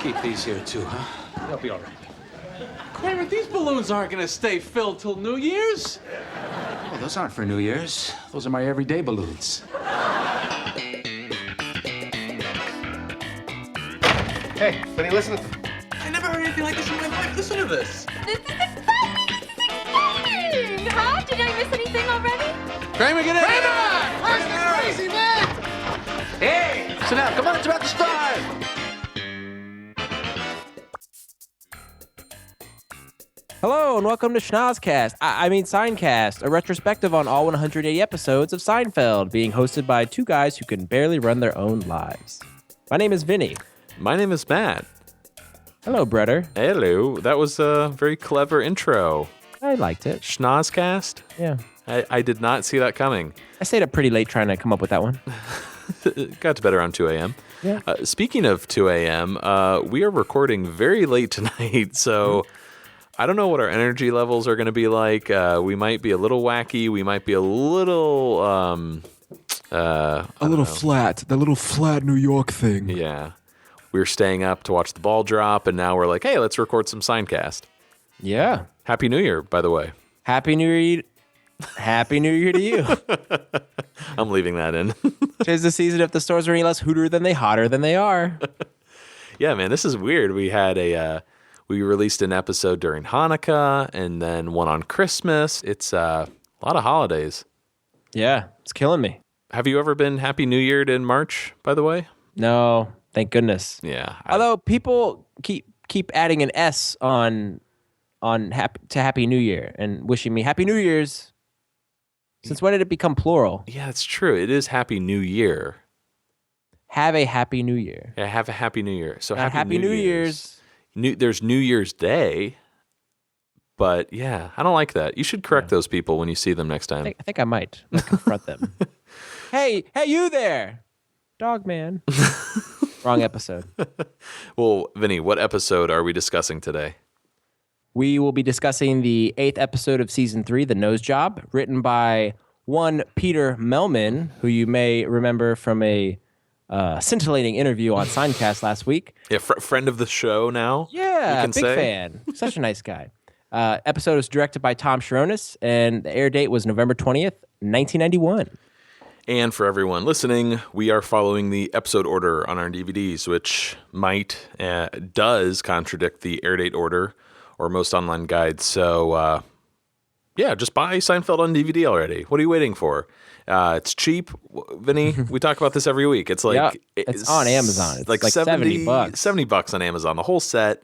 Keep these here, too, huh? They'll be all right. Kramer, these balloons aren't going to stay filled till New Year's. Well, those aren't for New Year's. Those are my everyday balloons. Hey, Vinny, listen. I never heard anything like this in my life. Listen to this. This is exciting! Huh? Did I miss anything already? Kramer, get in! Kramer! Where's the crazy man? Hey! Sit down. Come on, it's about to start. Hello and welcome to Seincast. I mean Seincast, a retrospective on all 180 episodes of Seinfeld, being hosted by two guys who can barely run their own lives. My name is Vinny. My name is Matt. Hello, Bretter. Hello. That was a very clever intro. I liked it. Schnozcast? Yeah. I did not see that coming. I stayed up pretty late trying to come up with that one. Got to bed around 2 a.m. Yeah. Speaking of 2 a.m., we are recording very late tonight, so I don't know what our energy levels are going to be like. We might be a little wacky. We might be a little... flat. That little flat New York thing. Yeah. We were staying up to watch the ball drop, and now we're like, hey, let's record some Seincast. Yeah. Happy New Year, by the way. Happy New Year. Happy New Year to you. I'm leaving that in. 'Tis the season if the stores are any less hooter than they hotter than they are. Yeah, man, this is weird. We had we released an episode during Hanukkah and then one on Christmas. It's a lot of holidays. Yeah, it's killing me. Have you ever been Happy New Year'd in March, by the way? No, thank goodness. Yeah. Although people keep adding an S on Happy New Year and wishing me Happy New Year's. Since when did it become plural? Yeah, it's true. It is Happy New Year. Have a Happy New Year. Yeah, have a Happy New Year. So Happy New Year's. There's New Year's Day, but yeah, I don't like that. You should correct those people when you see them next time. I think I might confront them. Hey, you there, dog man. Wrong episode. Well, Vinny, what episode are we discussing today? We will be discussing the 8th episode of Season 3, The Nose Job, written by one Peter Melman, who you may remember from a scintillating interview on Seincast last week. Yeah, friend of the show now. Yeah, big fan. Such a nice guy. Episode was directed by Tom Sharonis, and the air date was November 20th, 1991. And for everyone listening, we are following the episode order on our DVDs, which does contradict the air date order or most online guides. So, just buy Seinfeld on DVD already. What are you waiting for? It's cheap, Vinny. We talk about this every week. It's like it's on Amazon. It's like $70 $70 on Amazon, the whole set.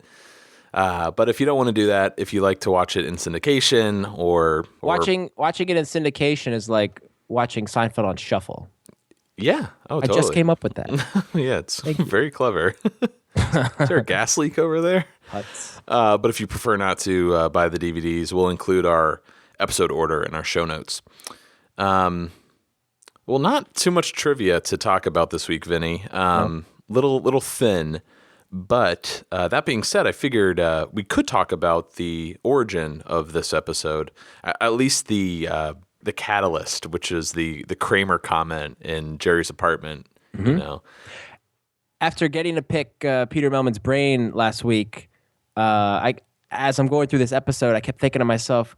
But if you don't want to do that, if you like to watch it in syndication or watching it in syndication is like watching Seinfeld on shuffle. Yeah. Oh, totally. I just came up with that. Yeah, it's very clever. Is there a gas leak over there? But if you prefer not to buy the DVDs, we'll include our episode order in our show notes. Well, not too much trivia to talk about this week, Vinny. Little thin. But that being said, I figured we could talk about the origin of this episode, at least the catalyst, which is the Kramer comment in Jerry's apartment. Mm-hmm. You know, after getting to pick Peter Melman's brain last week, as I'm going through this episode, I kept thinking to myself,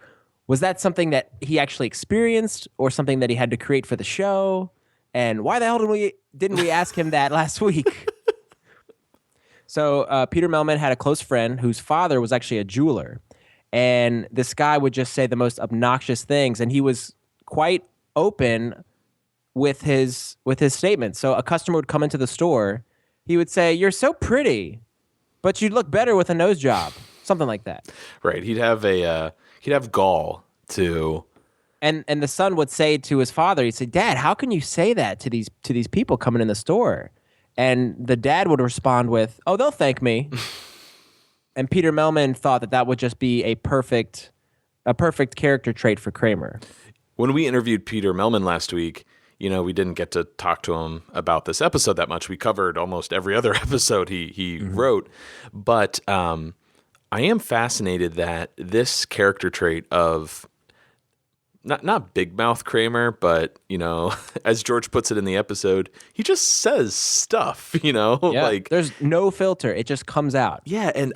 was that something that he actually experienced, or something that he had to create for the show? And why the hell didn't we ask him that last week? So Peter Melman had a close friend whose father was actually a jeweler. And this guy would just say the most obnoxious things. And he was quite open with his statements. So a customer would come into the store. He would say, "You're so pretty, but you'd look better with a nose job." Something like that. Right. He'd have gall to... And the son would say to his father, he'd say, "Dad, how can you say that to these people coming in the store?" And the dad would respond with, "Oh, they'll thank me." And Peter Melman thought that would just be a perfect character trait for Kramer. When we interviewed Peter Melman last week, we didn't get to talk to him about this episode that much. We covered almost every other episode he wrote. But I am fascinated that this character trait of not big mouth Kramer, but as George puts it in the episode, he just says stuff. Yeah, like there's no filter; it just comes out. Yeah, and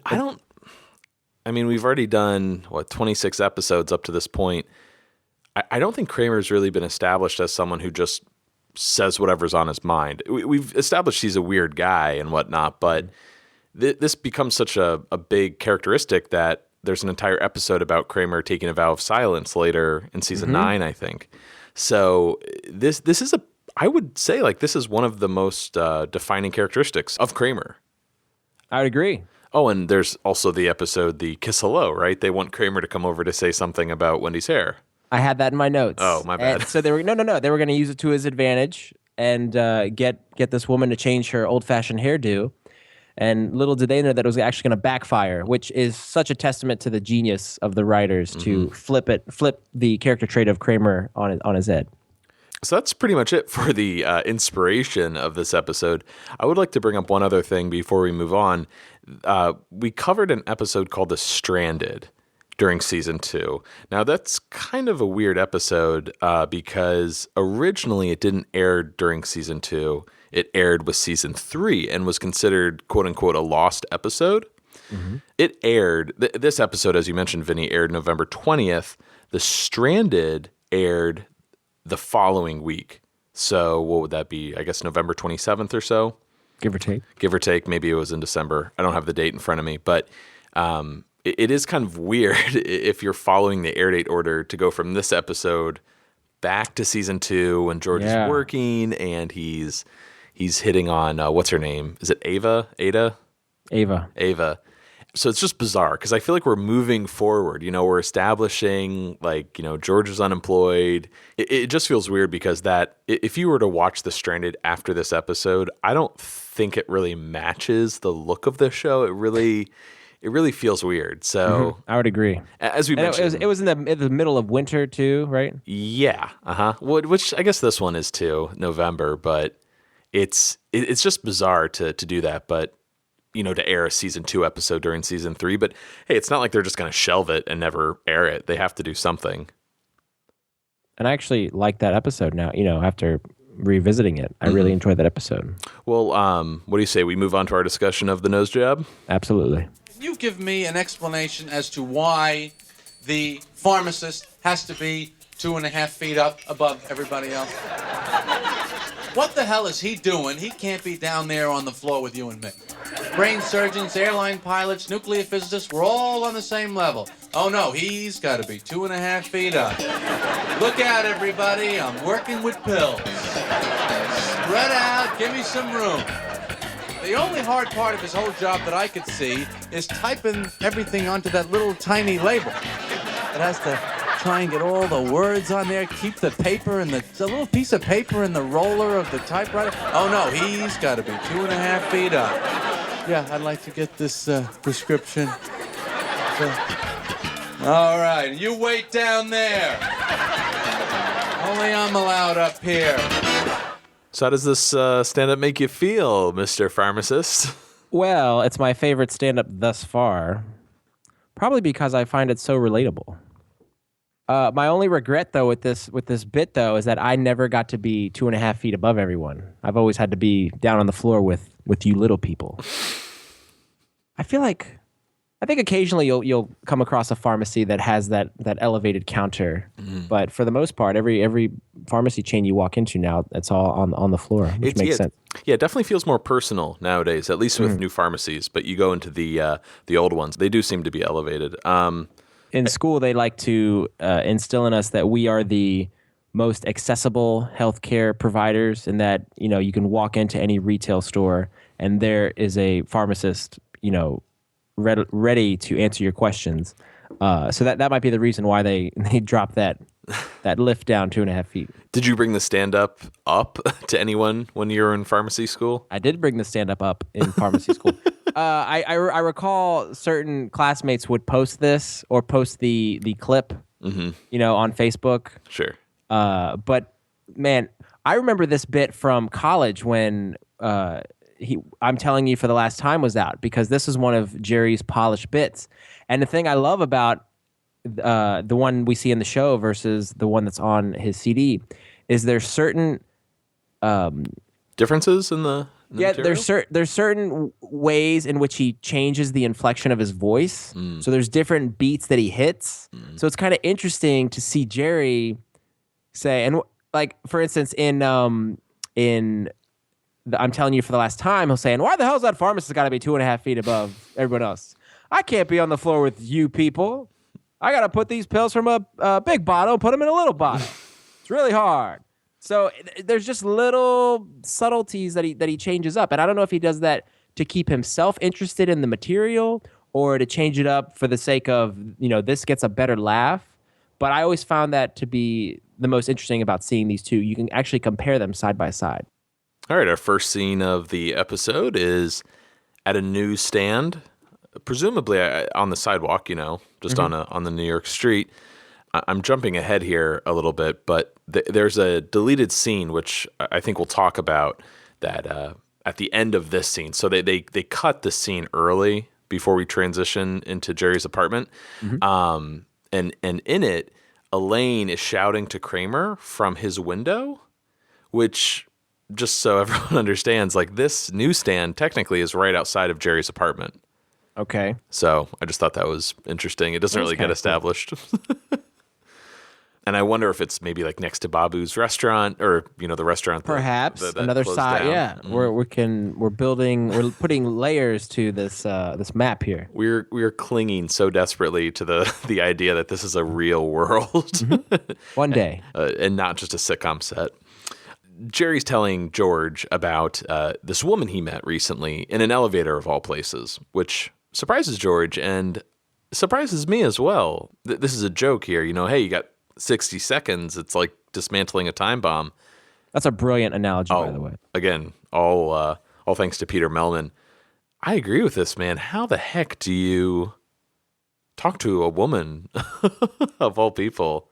we've already done 26 episodes up to this point. I don't think Kramer's really been established as someone who just says whatever's on his mind. We've established he's a weird guy and whatnot, but this becomes such a big characteristic that there's an entire episode about Kramer taking a vow of silence later in season 9, I think. So this is I would say this is one of the most defining characteristics of Kramer. I would agree. Oh, and there's also the episode, the Kiss Hello, right? They want Kramer to come over to say something about Wendy's hair. I had that in my notes. Oh, my bad. And so they were They were going to use it to his advantage and get this woman to change her old-fashioned hairdo. And little did they know that it was actually going to backfire, which is such a testament to the genius of the writers to flip the character trait of Kramer on his head. So that's pretty much it for the inspiration of this episode. I would like to bring up one other thing before we move on. We covered an episode called The Stranded during season 2. Now, that's kind of a weird episode because originally it didn't air during season 2. It aired with season 3 and was considered, quote unquote, a lost episode. It aired, this episode, as you mentioned, Vinny, aired November 20th. The Stranded aired the following week. So what would that be? I guess November 27th or so? Give or take. Give or take. Maybe it was in December. I don't have the date in front of me. But it is kind of weird if you're following the air date order to go from this episode back to season 2 when George is working and he's hitting on, what's her name? Is it Ava? Ada? Ava. So it's just bizarre because I feel like we're moving forward. We're establishing George is unemployed. It just feels weird because that if you were to watch The Stranded after this episode, I don't think it really matches the look of the show. It really feels weird. So I would agree. As we mentioned, it was in the middle of winter too, right? Yeah. Which I guess this one is too, November, but it's just bizarre to do that. But to air a season 2 episode during season 3. But hey, it's not like they're just going to shelve it and never air it. They have to do something. And I actually like that episode now, after revisiting it. I really enjoyed that episode. Well, what do you say? We move on to our discussion of the nose job? Absolutely. Can you give me an explanation as to why the pharmacist has to be 2.5 feet up above everybody else? What the hell is he doing? He can't be down there on the floor with you and me. Brain surgeons, airline pilots, nuclear physicists, we're all on the same level. Oh no, he's got to be 2.5 feet up. Look out, everybody, I'm working with pills. Spread out, give me some room. The only hard part of his whole job that I could see is typing everything onto that little tiny label. It has to try and get all the words on there, keep the paper and the little piece of paper in the roller of the typewriter. Oh no, he's got to be 2.5 feet up. Yeah, I'd like to get this prescription. All right, you wait down there. Only I'm allowed up here. So how does this stand-up make you feel, Mr. Pharmacist? Well, it's my favorite stand-up thus far. Probably because I find it so relatable. My only regret, though, with this bit, though, is that I never got to be 2.5 feet above everyone. I've always had to be down on the floor with you little people. I think occasionally you'll come across a pharmacy that has that elevated counter, but for the most part, every pharmacy chain you walk into now, it's all on the floor, which makes sense. Yeah, it definitely feels more personal nowadays, at least with new pharmacies. But you go into the old ones, they do seem to be elevated. In school, they like to instill in us that we are the most accessible healthcare providers, and that you can walk into any retail store and there is a pharmacist, ready to answer your questions. So that might be the reason why they dropped that lift down 2.5 feet. Did you bring the stand-up up to anyone when you were in pharmacy school? I did bring the stand-up up in pharmacy school. I recall certain classmates would post this or post the clip, on Facebook. Sure. But man, I remember this bit from college when I'm Telling You for the Last Time was out, because this is one of Jerry's polished bits. And the thing I love about the one we see in the show versus the one that's on his CD is there's certain differences in the material? there's certain ways in which he changes the inflection of his voice. So there's different beats that he hits. So it's kind of interesting to see Jerry say, and like for instance in I'm telling you for the last time, he'll say, and why the hell's that pharmacist got to be 2.5 feet above everyone else? I can't be on the floor with you people. I got to put these pills from a big bottle, put them in a little bottle. It's really hard. So there's just little subtleties that he changes up. And I don't know if he does that to keep himself interested in the material or to change it up for the sake of, this gets a better laugh. But I always found that to be the most interesting about seeing these two. You can actually compare them side by side. All right, our first scene of the episode is at a newsstand, presumably on the sidewalk, just on the New York street. I'm jumping ahead here a little bit, but there's a deleted scene, which I think we'll talk about that at the end of this scene. So they cut the scene early before we transition into Jerry's apartment. And in it, Elaine is shouting to Kramer from his window, which, just so everyone understands, like this newsstand technically is right outside of Jerry's apartment. Okay. So I just thought that was interesting. It doesn't really get established. And I wonder if it's maybe like next to Babu's restaurant or, the restaurant. Perhaps that another closed side. down. Yeah. We're putting layers to this map here. We're clinging so desperately to the idea that this is a real world. One day. And not just a sitcom set. Jerry's telling George about this woman he met recently in an elevator of all places, which surprises George and surprises me as well. This is a joke here. Hey, you got 60 seconds. It's like dismantling a time bomb. That's a brilliant analogy, by the way. Again, all thanks to Peter Melman. I agree with this, man. How the heck do you talk to a woman of all people?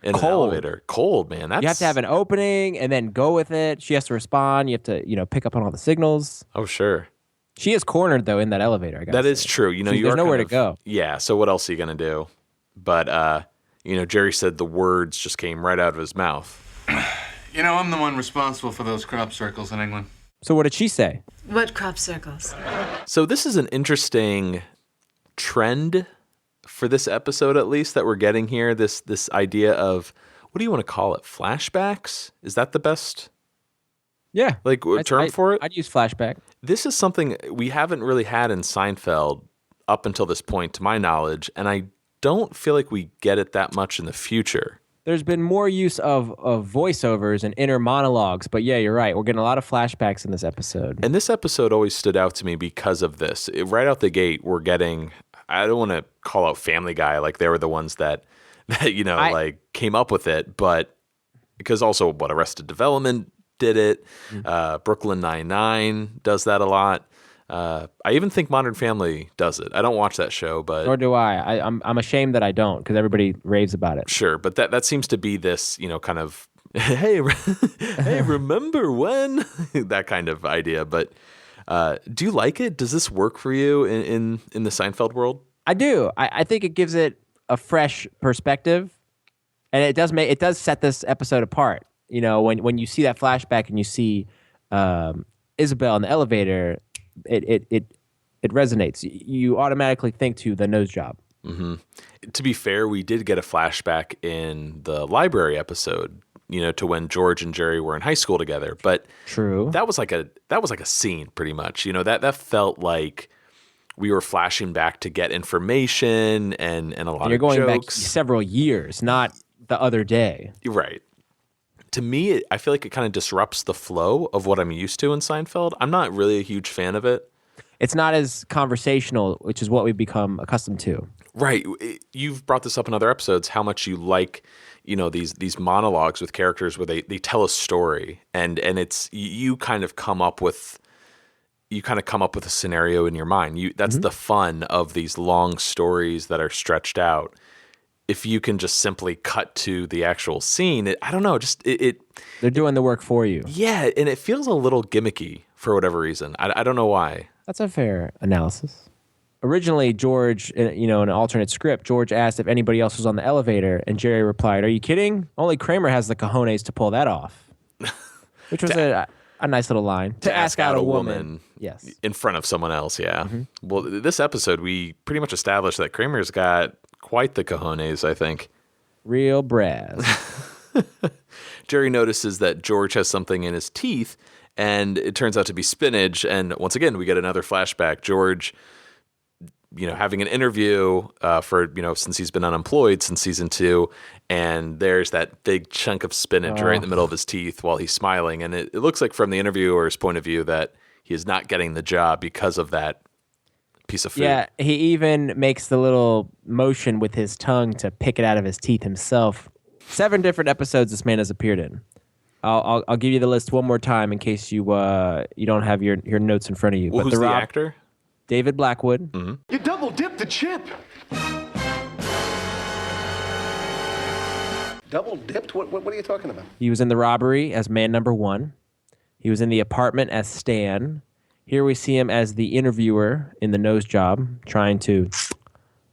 In an elevator. Cold, man. You have to have an opening and then go with it. She has to respond. You have to, pick up on all the signals. Oh, sure. She is cornered, though, in that elevator. That is true. There's nowhere to go. Yeah, so what else are you going to do? But, Jerry said the words just came right out of his mouth. I'm the one responsible for those crop circles in England. So what did she say? What crop circles? So this is an interesting trend for this episode, at least, that we're getting here, this idea of, what do you want to call it? Flashbacks? Is that the best term for it? I'd use flashback. This is something we haven't really had in Seinfeld up until this point, to my knowledge, and I don't feel like we get it that much in the future. There's been more use of voiceovers and inner monologues, but yeah, you're right. We're getting a lot of flashbacks in this episode. And this episode always stood out to me because of this. Right out the gate, we're getting, I don't want to call out Family Guy, like they were the ones that came up with it, but because also Arrested Development did it. Brooklyn Nine-Nine does that a lot. I even think Modern Family does it. I don't watch that show, but nor do I. I'm ashamed that I don't, because everybody raves about it. Sure, but that seems to be this, kind of hey, remember when that kind of idea. But do you like it? Does this work for you in the Seinfeld world? I do. I think it gives it a fresh perspective, and it does set this episode apart. When you see that flashback and you see Isabel in the elevator, it resonates. You automatically think to the nose job. Mm-hmm. To be fair, we did get a flashback in the library episode, to when George and Jerry were in high school together. But true, that was like a scene, pretty much. That felt like we were flashing back to get information and a lot of jokes. You're going back several years, not the other day. Right. To me, I feel like it kind of disrupts the flow of what I'm used to in Seinfeld. I'm not really a huge fan of it. It's not as conversational, which is what we've become accustomed to. Right. You've brought this up in other episodes, how much you like, these monologues with characters where they tell a story and it's you kind of come up with a scenario in your mind. That's the fun of these long stories that are stretched out. If you can just simply cut to the actual scene, I don't know, they're doing the work for you. Yeah, and it feels a little gimmicky for whatever reason. I don't know why. That's a fair analysis. originally George, in an alternate script, George asked if anybody else was on the elevator, and Jerry replied, "Are you kidding? Only Kramer has the cojones to pull that off," which was a nice little line. To ask out a woman. Yes. In front of someone else, yeah. Well, this episode, we pretty much established that Kramer's got quite the cojones, I think. Real brass. Jerry notices that George has something in his teeth, and it turns out to be spinach. And once again, we get another flashback. George, having an interview for, since he's been unemployed since season 2, and there's that big chunk of spinach right in the middle of his teeth while he's smiling. And it looks like from the interviewer's point of view that he is not getting the job because of that piece of food. Yeah, he even makes the little motion with his tongue to pick it out of his teeth himself. 7 different episodes this man has appeared in. I'll give you the list one more time in case you don't have your notes in front of you. Well, but who's the actor? David Blackwood. Mm-hmm. You double dipped the chip. Double dipped? What are you talking about? He was in The Robbery as man number 1. He was in The Apartment as Stan. Here we see him as the interviewer in The Nose Job, trying to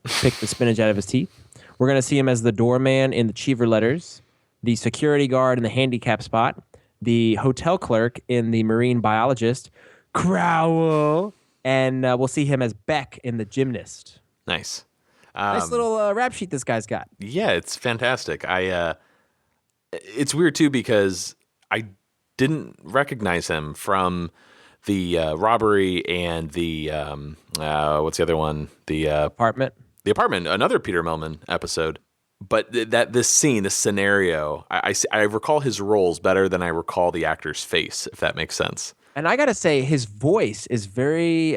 pick the spinach out of his teeth. We're going to see him as the doorman in The Cheever Letters, the security guard in The Handicap Spot, the hotel clerk in The Marine Biologist, Crowell, and we'll see him as Beck in The Gymnast. Nice. Nice little rap sheet this guy's got. Yeah, it's fantastic. It's weird too because I didn't recognize him from the Robbery and the what's the other one? The Apartment. The Apartment, another Peter Millman episode. But this scene, this scenario, I recall his roles better than I recall the actor's face, if that makes sense. And I got to say, his voice is very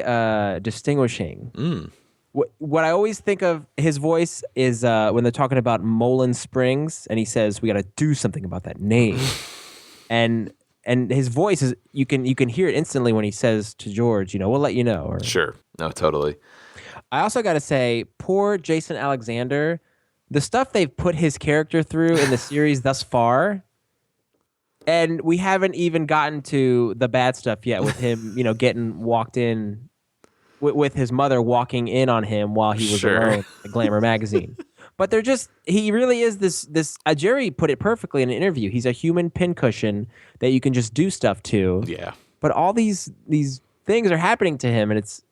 distinguishing. What I always think of his voice is when they're talking about Moulin Springs, and he says, "We got to do something about that name." and his voice is you can hear it instantly when he says to George, "We'll let you know." Sure, no, totally. I also got to say, poor Jason Alexander, the stuff they've put his character through in the series thus far, and we haven't even gotten to the bad stuff yet with him, getting walked in. With his mother walking in on him while he was alone at Glamour magazine. But he really is this Jerry put it perfectly in an interview. He's a human pincushion that you can just do stuff to. Yeah. But all these things are happening to him, and it's,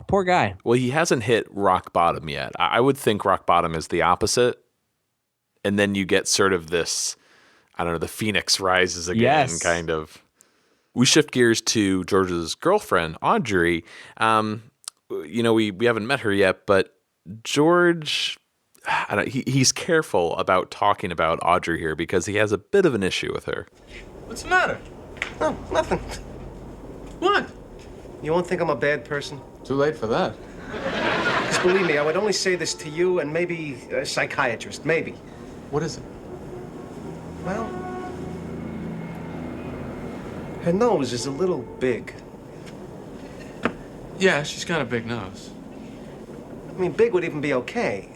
poor guy. Well, he hasn't hit rock bottom yet. I would think rock bottom is the opposite. And then you get sort of this, I don't know, the phoenix rises again, kind of. We shift gears to George's girlfriend, Audrey. We haven't met her yet, but George, he's careful about talking about Audrey here because he has a bit of an issue with her. What's the matter? No, nothing. What? You won't think I'm a bad person? Too late for that. Just believe me, I would only say this to you and maybe a psychiatrist, maybe. What is it? Well, her nose is a little big. Yeah, she's got a big nose. I mean, big would even be okay.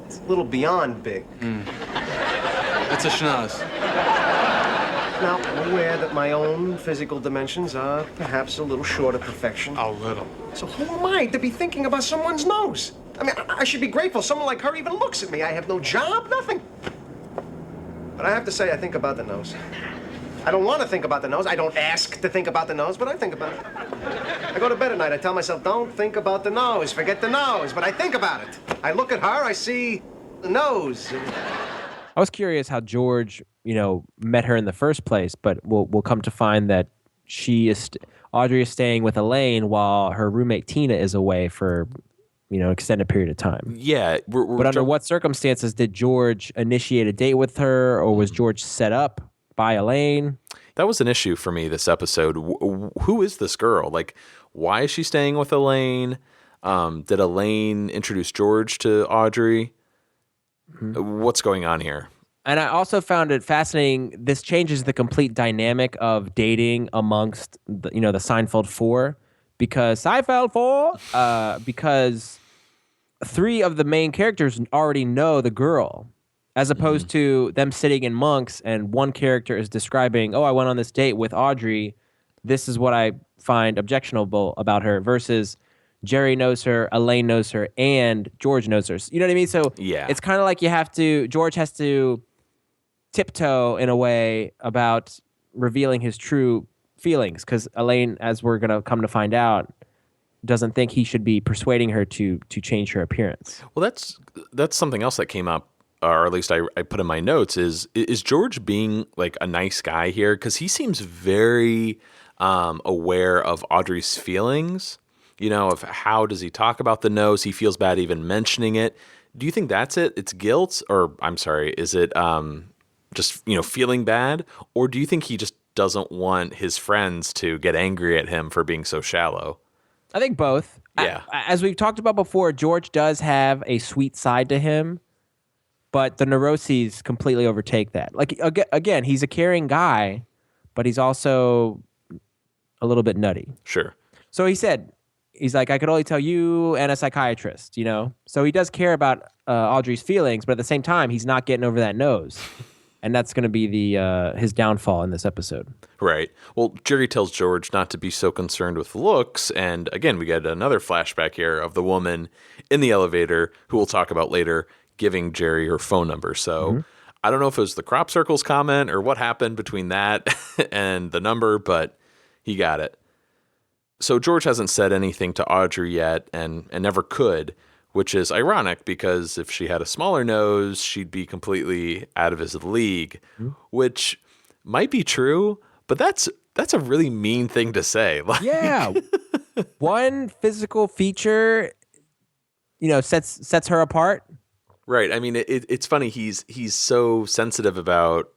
It's a little beyond big. It's a schnoz. Now, I'm aware that my own physical dimensions are perhaps a little short of perfection. A little. So who am I to be thinking about someone's nose? I mean, I should be grateful someone like her even looks at me. I have no job, nothing. But I have to say, I think about the nose. I don't want to think about the nose. I don't ask to think about the nose, but I think about it. I go to bed at night. I tell myself, don't think about the nose. Forget the nose. But I think about it. I look at her. I see the nose. I was curious how George, met her in the first place, but we'll come to find that Audrey is staying with Elaine while her roommate Tina is away for, extended period of time. Yeah. But under what circumstances did George initiate a date with her, or was George set up by Elaine? That was an issue for me this episode. Who is this girl? Like, why is she staying with Elaine? Did Elaine introduce George to Audrey? What's going on here? And I also found it fascinating. This changes the complete dynamic of dating amongst the Seinfeld 4, because 3 of the main characters already know the girl, as opposed to them sitting in Monks and one character is describing, I went on this date with Audrey. This is what I find objectionable about her, versus Jerry knows her, Elaine knows her, and George knows her. You know what I mean? So Yeah. it's kind of like George has to tiptoe in a way about revealing his true feelings, because Elaine, as we're going to come to find out, doesn't think he should be persuading her to change her appearance. Well, that's something else that came up, or at least I put in my notes, is George being like a nice guy here? Because he seems very aware of Audrey's feelings, of how does he talk about the nose? He feels bad even mentioning it. Do you think that's it? It's guilt? Or, I'm sorry, is it just, feeling bad? Or do you think he just doesn't want his friends to get angry at him for being so shallow? I think both. Yeah. As we've talked about before, George does have a sweet side to him, but the neuroses completely overtake that. Like, again, he's a caring guy, but he's also a little bit nutty. Sure. So he's like, I could only tell you and a psychiatrist, So he does care about Audrey's feelings, but at the same time, he's not getting over that nose. And that's going to be his downfall in this episode. Right. Well, Jerry tells George not to be so concerned with looks. And again, we get another flashback here of the woman in the elevator, who we'll talk about later, giving Jerry her phone number. So I don't know if it was the crop circles comment or what happened between that and the number, but he got it. So George hasn't said anything to Audrey yet and never could, which is ironic because if she had a smaller nose, she'd be completely out of his league, which might be true, but that's a really mean thing to say. Yeah. One physical feature, sets her apart. Right. I mean, it's funny. He's so sensitive about,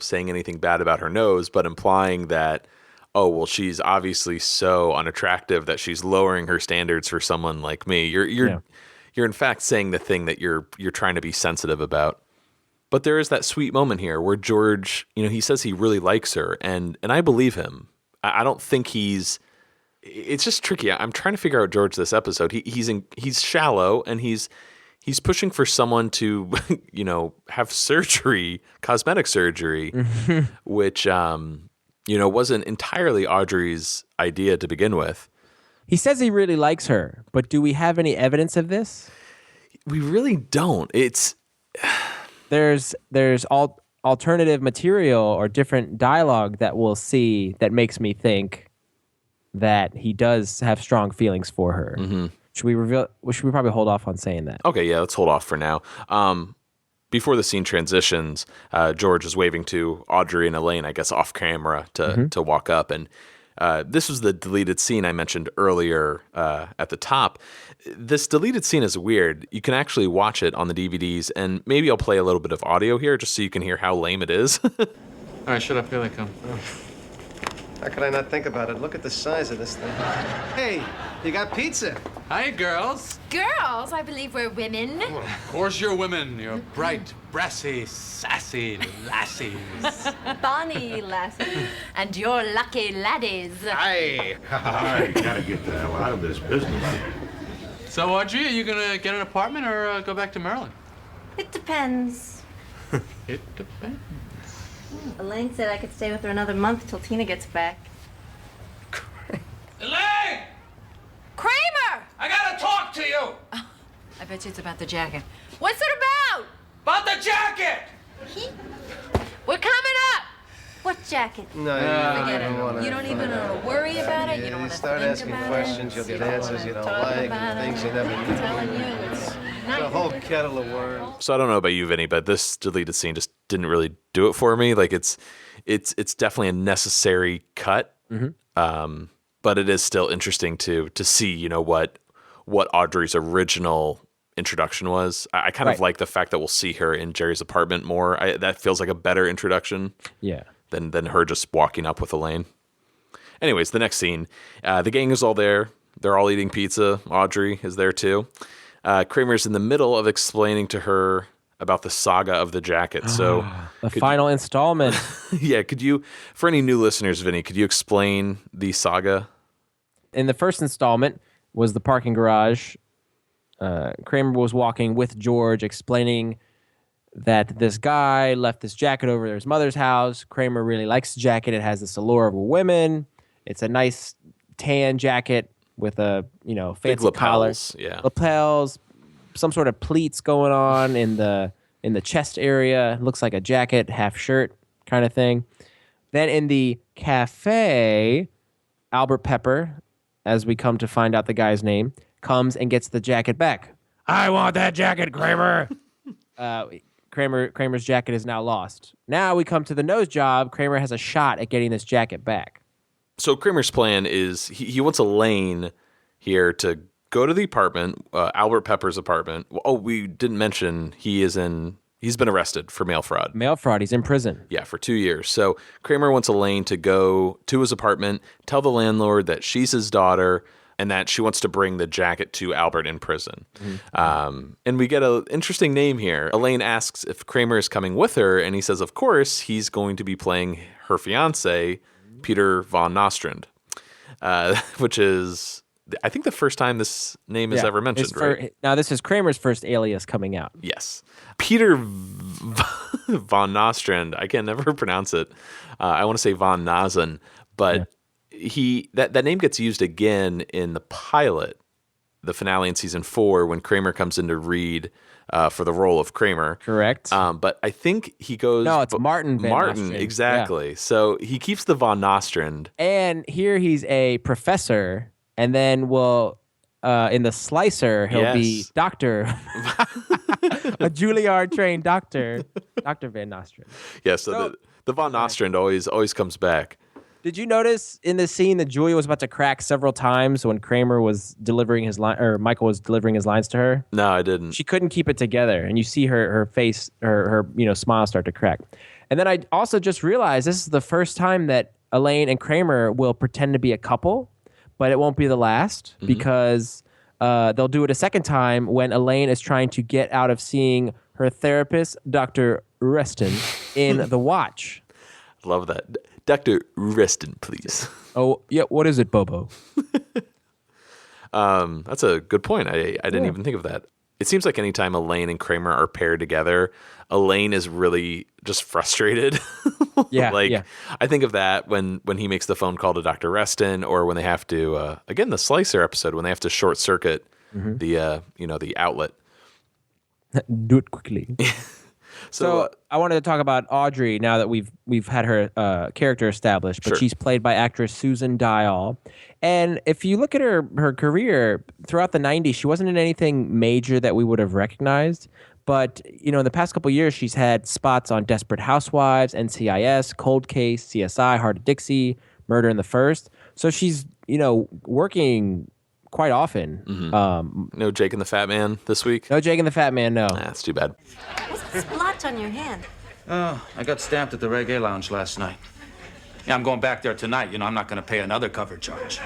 saying anything bad about her nose, but implying that, oh, well, she's obviously so unattractive that she's lowering her standards for someone like me. You're in fact saying the thing that you're trying to be sensitive about. But there is that sweet moment here where George, he says he really likes her, and I believe him. I don't think it's just tricky. I'm trying to figure out George this episode. He's shallow, and he's pushing for someone to, have surgery, cosmetic surgery, which, wasn't entirely Audrey's idea to begin with. He says he really likes her, but do we have any evidence of this? We really don't. There's alternative material or different dialogue that we'll see that makes me think that he does have strong feelings for her. Mm-hmm. Should we probably hold off on saying that? Okay, yeah, let's hold off for now. Before the scene transitions, George is waving to Audrey and Elaine, I guess, off camera to walk up. And this was the deleted scene I mentioned earlier at the top. This deleted scene is weird. You can actually watch it on the DVDs, and maybe I'll play a little bit of audio here just so you can hear how lame it is. All right, shut up. Here they come. How could I not think about it? Look at the size of this thing. Hey, you got pizza. Hi, girls. Girls, I believe we're women. Of course you're women. You're bright, brassy, sassy lassies. Bonnie lassie. And you're lucky laddies. Hey. I gotta get the hell out of this business. So, Audrey, are you going to get an apartment or go back to Maryland? It depends. It depends. Elaine said I could stay with her another month till Tina gets back. Elaine! Kramer! I got to talk to you! I bet you it's about the jacket. What's it about? About the jacket! We're coming up! What jacket? No, Forget it. You don't even want to worry about it. You don't want to start think asking about questions, it. you'll get don't answers wanna you don't talk like, about things it. you never I'm knew. telling you, it's The whole kettle of worms. So I don't know about you, Vinny, but this deleted scene just didn't really do it for me. Like it's definitely a necessary cut, but it is still interesting to see, what Audrey's original introduction was. I kind of like the fact that we'll see her in Jerry's apartment more. That feels like a better introduction. Yeah. Than her just walking up with Elaine. Anyways, the next scene, the gang is all there. They're all eating pizza. Audrey is there too. Kramer's in the middle of explaining to her about the saga of the jacket. So the final installment. Yeah, could you, for any new listeners, Vinny, could you explain the saga? In the first installment was the parking garage. Kramer was walking with George, explaining that this guy left this jacket over at his mother's house. Kramer really likes the jacket. It has this allure of women. It's a nice tan jacket. with a fancy Big lapels, collar, yeah. lapels, some sort of pleats going on in the chest area. It looks like a jacket, half shirt kind of thing. Then in the cafe, Albert Pepper, as we come to find out the guy's name, comes and gets the jacket back. I want that jacket, Kramer. Kramer's jacket is now lost. Now we come to the nose job. Kramer has a shot at getting this jacket back. So Kramer's plan is he wants Elaine here to go to the apartment, Albert Pepper's apartment. Oh, we didn't mention he's been arrested for mail fraud. Mail fraud. He's in prison. Yeah, for 2 years. So Kramer wants Elaine to go to his apartment, tell the landlord that she's his daughter, and that she wants to bring the jacket to Albert in prison. And we get an interesting name here. Elaine asks if Kramer is coming with her, and he says, of course, he's going to be playing her fiancé, Peter von Nostrand, which is, I think, the first time this name is ever mentioned, right? Now, this is Kramer's first alias coming out. Yes. Peter von Nostrand. I can never pronounce it. I want to say von Nazen, but that name gets used again in the pilot, the finale in season 4, when Kramer comes in to read for the role of Kramer. Correct. But I think he goes... No, it's Martin Van Nostrand. Exactly. Yeah. So he keeps the von Nostrand. And here he's a professor, and then in the Slicer, he'll be Dr. a Juilliard-trained doctor, Dr. Van Nostrand. Yeah, so the von Nostrand always comes back. Did you notice in this scene that Julia was about to crack several times when Kramer was delivering his line, or Michael was delivering his lines to her? No, I didn't. She couldn't keep it together, and you see her face, her smile start to crack. And then I also just realized this is the first time that Elaine and Kramer will pretend to be a couple, but it won't be the last because they'll do it a second time when Elaine is trying to get out of seeing her therapist, Dr. Reston, in The Watch. Love that. Dr. Reston, please. Oh, yeah. What is it, Bobo? That's a good point. I didn't even think of that. It seems like anytime Elaine and Kramer are paired together, Elaine is really just frustrated. I think of that when he makes the phone call to Dr. Reston, or when they have to, again, the Slicer episode, when they have to short circuit the outlet. Do it quickly. So I wanted to talk about Audrey now that we've had her character established, but she's played by actress Susan Dial. And if you look at her career throughout the 90s, she wasn't in anything major that we would have recognized. But, in the past couple of years, she's had spots on Desperate Housewives, NCIS, Cold Case, CSI, Heart of Dixie, Murder in the First. So she's, working quite often. No Jake and the Fat Man this week? No Jake and the Fat Man, no. That's too bad. What's the splotch on your hand? Oh, I got stamped at the Reggae Lounge last night. Yeah, I'm going back there tonight. I'm not going to pay another cover charge.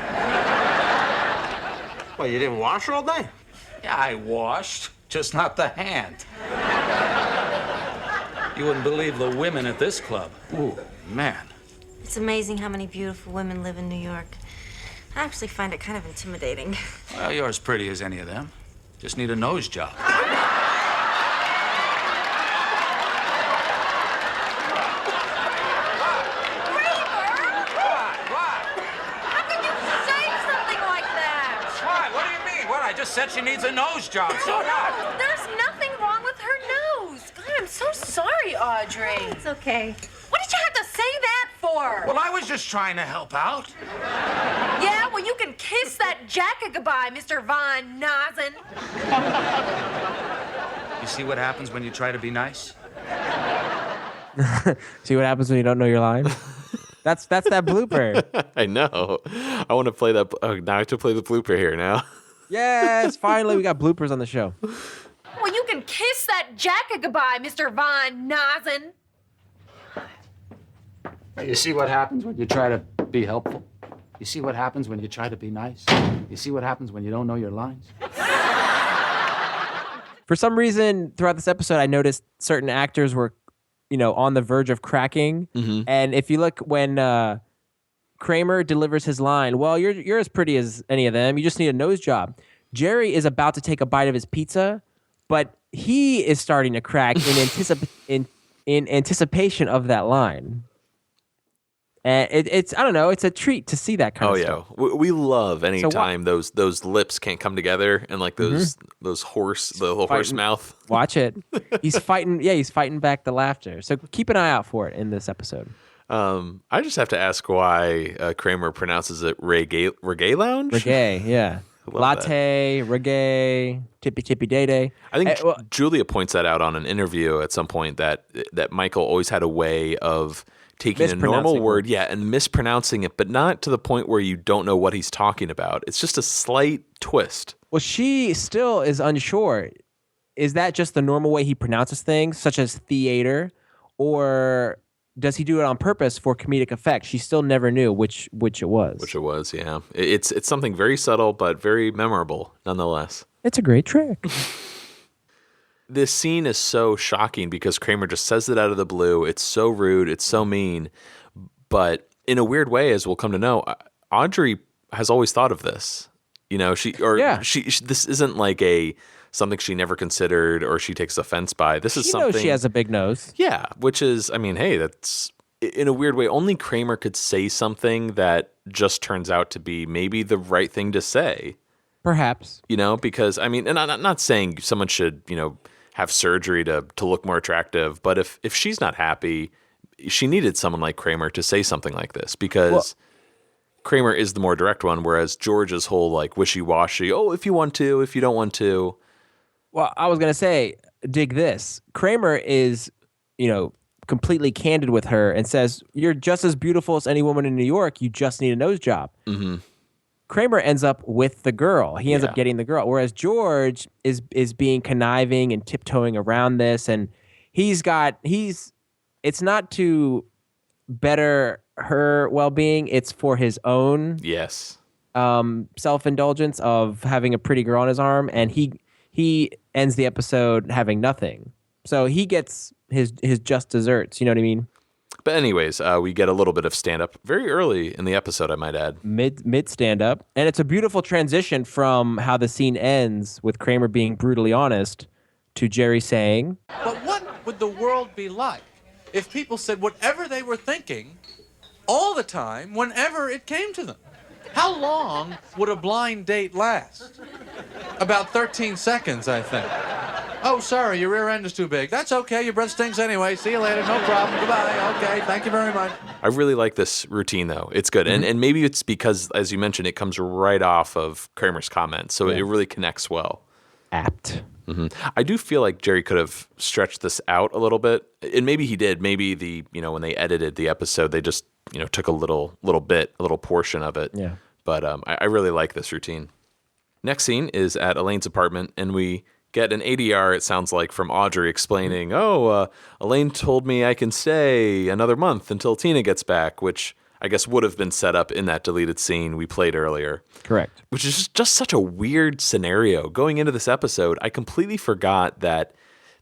Well, you didn't wash all day? Yeah, I washed, just not the hand. You wouldn't believe the women at this club. Ooh, man. It's amazing how many beautiful women live in New York. I actually find it kind of intimidating. Well, you're as pretty as any of them. Just need a nose job. Said she needs a nose job, so what? There's nothing wrong with her nose. God, I'm so sorry, Audrey. It's okay. What did you have to say that for? Well, I was just trying to help out. Yeah, well, you can kiss that jacket goodbye, Mr. Von Nazen. You see what happens when you try to be nice? See what happens when you don't know your lines? That's that blooper. I know. I want to play that. Oh, now I have to play the blooper here now. Yes, finally we got bloopers on the show. Well, you can kiss that jacket goodbye, Mr. Von Nazen. You see what happens when you try to be helpful? You see what happens when you try to be nice? You see what happens when you don't know your lines? For some reason, throughout this episode, I noticed certain actors were, on the verge of cracking. Mm-hmm. And if you look when Kramer delivers his line, well, you're as pretty as any of them. You just need a nose job. Jerry is about to take a bite of his pizza, but he is starting to crack in anticipation of that line. And it's I don't know, it's a treat to see that kind of stuff. Oh yeah, we love anytime those lips can't come together and like those horse mouth. Watch it. He's fighting. Yeah, he's fighting back the laughter. So keep an eye out for it in this episode. I just have to ask why Kramer pronounces it reggae lounge. Reggae, yeah. Latte, reggae, tippy day day. I think Julia points that out on an interview at some point that Michael always had a way of taking a normal word, and mispronouncing it, but not to the point where you don't know what he's talking about. It's just a slight twist. Well, she still is unsure. Is that just the normal way he pronounces things, such as theater, or does he do it on purpose for comedic effect? She still never knew which it was. Which it was, yeah. It's something very subtle, but very memorable nonetheless. It's a great trick. This scene is so shocking because Kramer just says it out of the blue. It's so rude. It's so mean. But in a weird way, as we'll come to know, Audrey has always thought of this. You know, she this isn't like something she never considered or she takes offense by. This is something. Knows she has a big nose. Yeah, which is, I mean, hey, that's in a weird way. Only Kramer could say something that just turns out to be maybe the right thing to say. Perhaps. You know, because I mean, and I'm not saying someone should, have surgery to look more attractive. But if she's not happy, she needed someone like Kramer to say something like this because Kramer is the more direct one, whereas George's whole like wishy-washy, if you want to, if you don't want to. Well, I was going to say, dig this. Kramer is, completely candid with her and says, you're just as beautiful as any woman in New York. You just need a nose job. Mm-hmm. Kramer ends up with the girl. He ends up getting the girl. Whereas George is being conniving and tiptoeing around this. And it's not to better her well-being. It's for his own self-indulgence of having a pretty girl on his arm. And he ends the episode having nothing. So he gets his just desserts. You know what I mean? But anyways, we get a little bit of stand-up very early in the episode, I might add. Mid stand-up. And it's a beautiful transition from how the scene ends with Kramer being brutally honest to Jerry saying, but what would the world be like if people said whatever they were thinking all the time whenever it came to them? How long would a blind date last? About 13 seconds, I think. Oh, sorry, your rear end is too big. That's okay, your breath stinks anyway. See you later, no problem. Goodbye. Okay, thank you very much. I really like this routine, though. It's good. Mm-hmm. And maybe it's because, as you mentioned, it comes right off of Kramer's comments, so it really connects well. Apt. Mm-hmm. I do feel like Jerry could have stretched this out a little bit, and maybe he did. Maybe when they edited the episode, they just took a little portion of it. Yeah. But I really like this routine. Next scene is at Elaine's apartment, and we get an ADR, it sounds like, from Audrey explaining, Elaine told me I can stay another month until Tina gets back, which I guess would have been set up in that deleted scene we played earlier. Correct. Which is just such a weird scenario. Going into this episode, I completely forgot that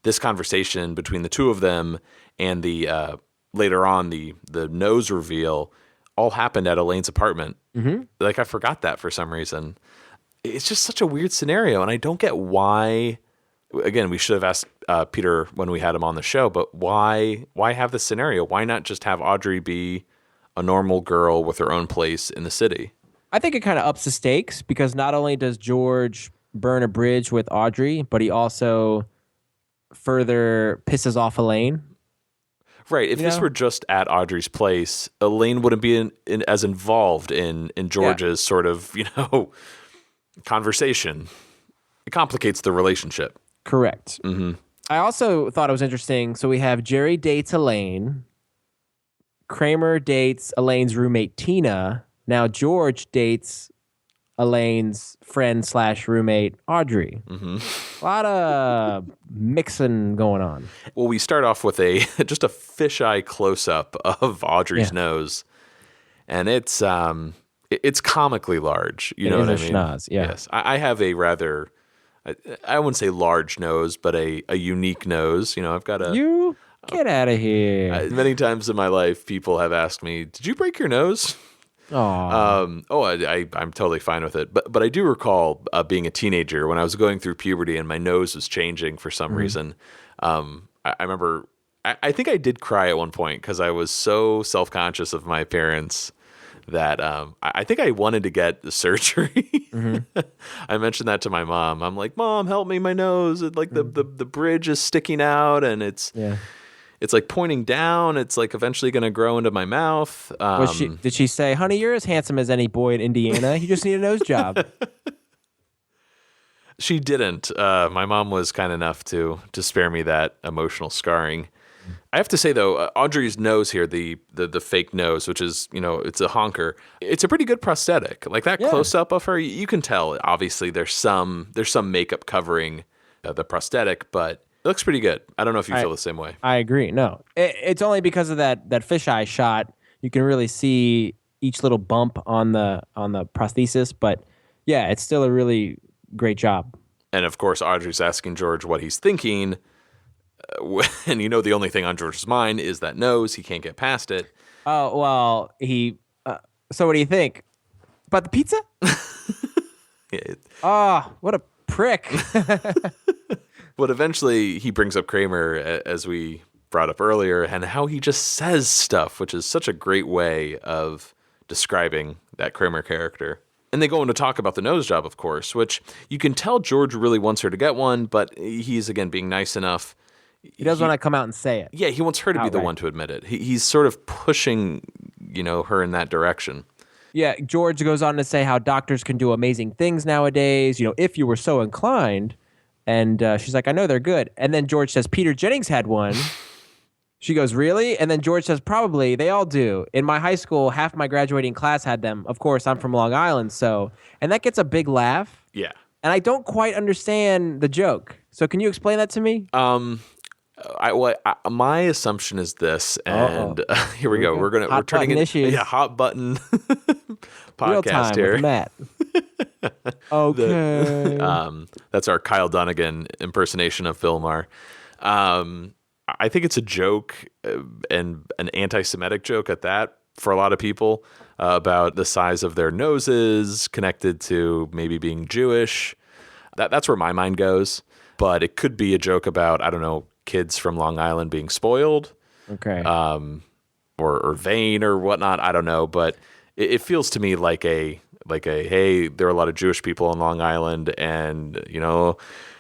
this conversation between the two of them and the later on the nose reveal all happened at Elaine's apartment. Mm-hmm. Like, I forgot that for some reason. It's just such a weird scenario, and I don't get why. Again, we should have asked Peter when we had him on the show, but why have this scenario? Why not just have Audrey be a normal girl with her own place in the city? I think it kind of ups the stakes because not only does George burn a bridge with Audrey, but he also further pisses off Elaine. Right. If this were just at Audrey's place, Elaine wouldn't be as involved in George's sort of, conversation. It complicates the relationship. Correct. Mm-hmm. I also thought it was interesting. So we have Jerry dates Elaine. Kramer dates Elaine's roommate, Tina. Now George dates Elaine's friend / roommate, Audrey. Mm-hmm. A lot of mixing going on. Well, we start off with just a fisheye close-up of Audrey's nose. And it's comically large. You know what I mean? Schnoz, yeah. Yes. I have a rather, I wouldn't say large nose, but a unique nose. I've got a... You get out of here. Many times in my life, people have asked me, did you break your nose? I'm totally fine with it. But I do recall being a teenager when I was going through puberty and my nose was changing for some reason. I remember I think I did cry at one point because I was so self-conscious of my appearance that I think I wanted to get the surgery. Mm-hmm. I mentioned that to my mom. I'm like, Mom, help me, my nose. Like the bridge is sticking out and it's like pointing down. It's like eventually going to grow into my mouth. Did she say, honey, you're as handsome as any boy in Indiana. You just need a nose job. She didn't. My mom was kind enough to spare me that emotional scarring. I have to say, though, Audrey's nose here, the fake nose, which is, it's a honker. It's a pretty good prosthetic. Like that close-up of her, you can tell, obviously, there's some makeup covering the prosthetic, but it looks pretty good. I don't know if you feel the same way. I agree. No, it's only because of that fisheye shot. You can really see each little bump on the prosthesis, but yeah, it's still a really great job. And of course, Audrey's asking George what he's thinking. And the only thing on George's mind is that nose. He can't get past it. Oh, well, so what do you think? About the pizza? What a prick. But eventually he brings up Kramer, as we brought up earlier, and how he just says stuff, which is such a great way of describing that Kramer character. And they go on to talk about the nose job, of course, which you can tell George really wants her to get one, but he's, again, being nice enough. He doesn't want to come out and say it. Yeah, he wants her to be the one to admit it. He's sort of pushing, her in that direction. Yeah, George goes on to say how doctors can do amazing things nowadays, if you were so inclined. And she's like, I know they're good. And then George says, Peter Jennings had one. She goes, really? And then George says, probably. They all do. In my high school, half my graduating class had them. Of course, I'm from Long Island, so. And that gets a big laugh. Yeah. And I don't quite understand the joke. So can you explain that to me? My assumption is this, and here we go. We're turning it. Yeah, hot button podcast Real time here. With Matt. Okay. That's our Kyle Dunnigan impersonation of Fillmore. I think it's a joke and an anti-Semitic joke at that for a lot of people about the size of their noses connected to maybe being Jewish. That's where my mind goes. But it could be a joke about, I don't know, kids from Long Island being spoiled. Okay. Or vain or whatnot. I don't know. But it feels to me like a hey, there are a lot of Jewish people on Long Island, and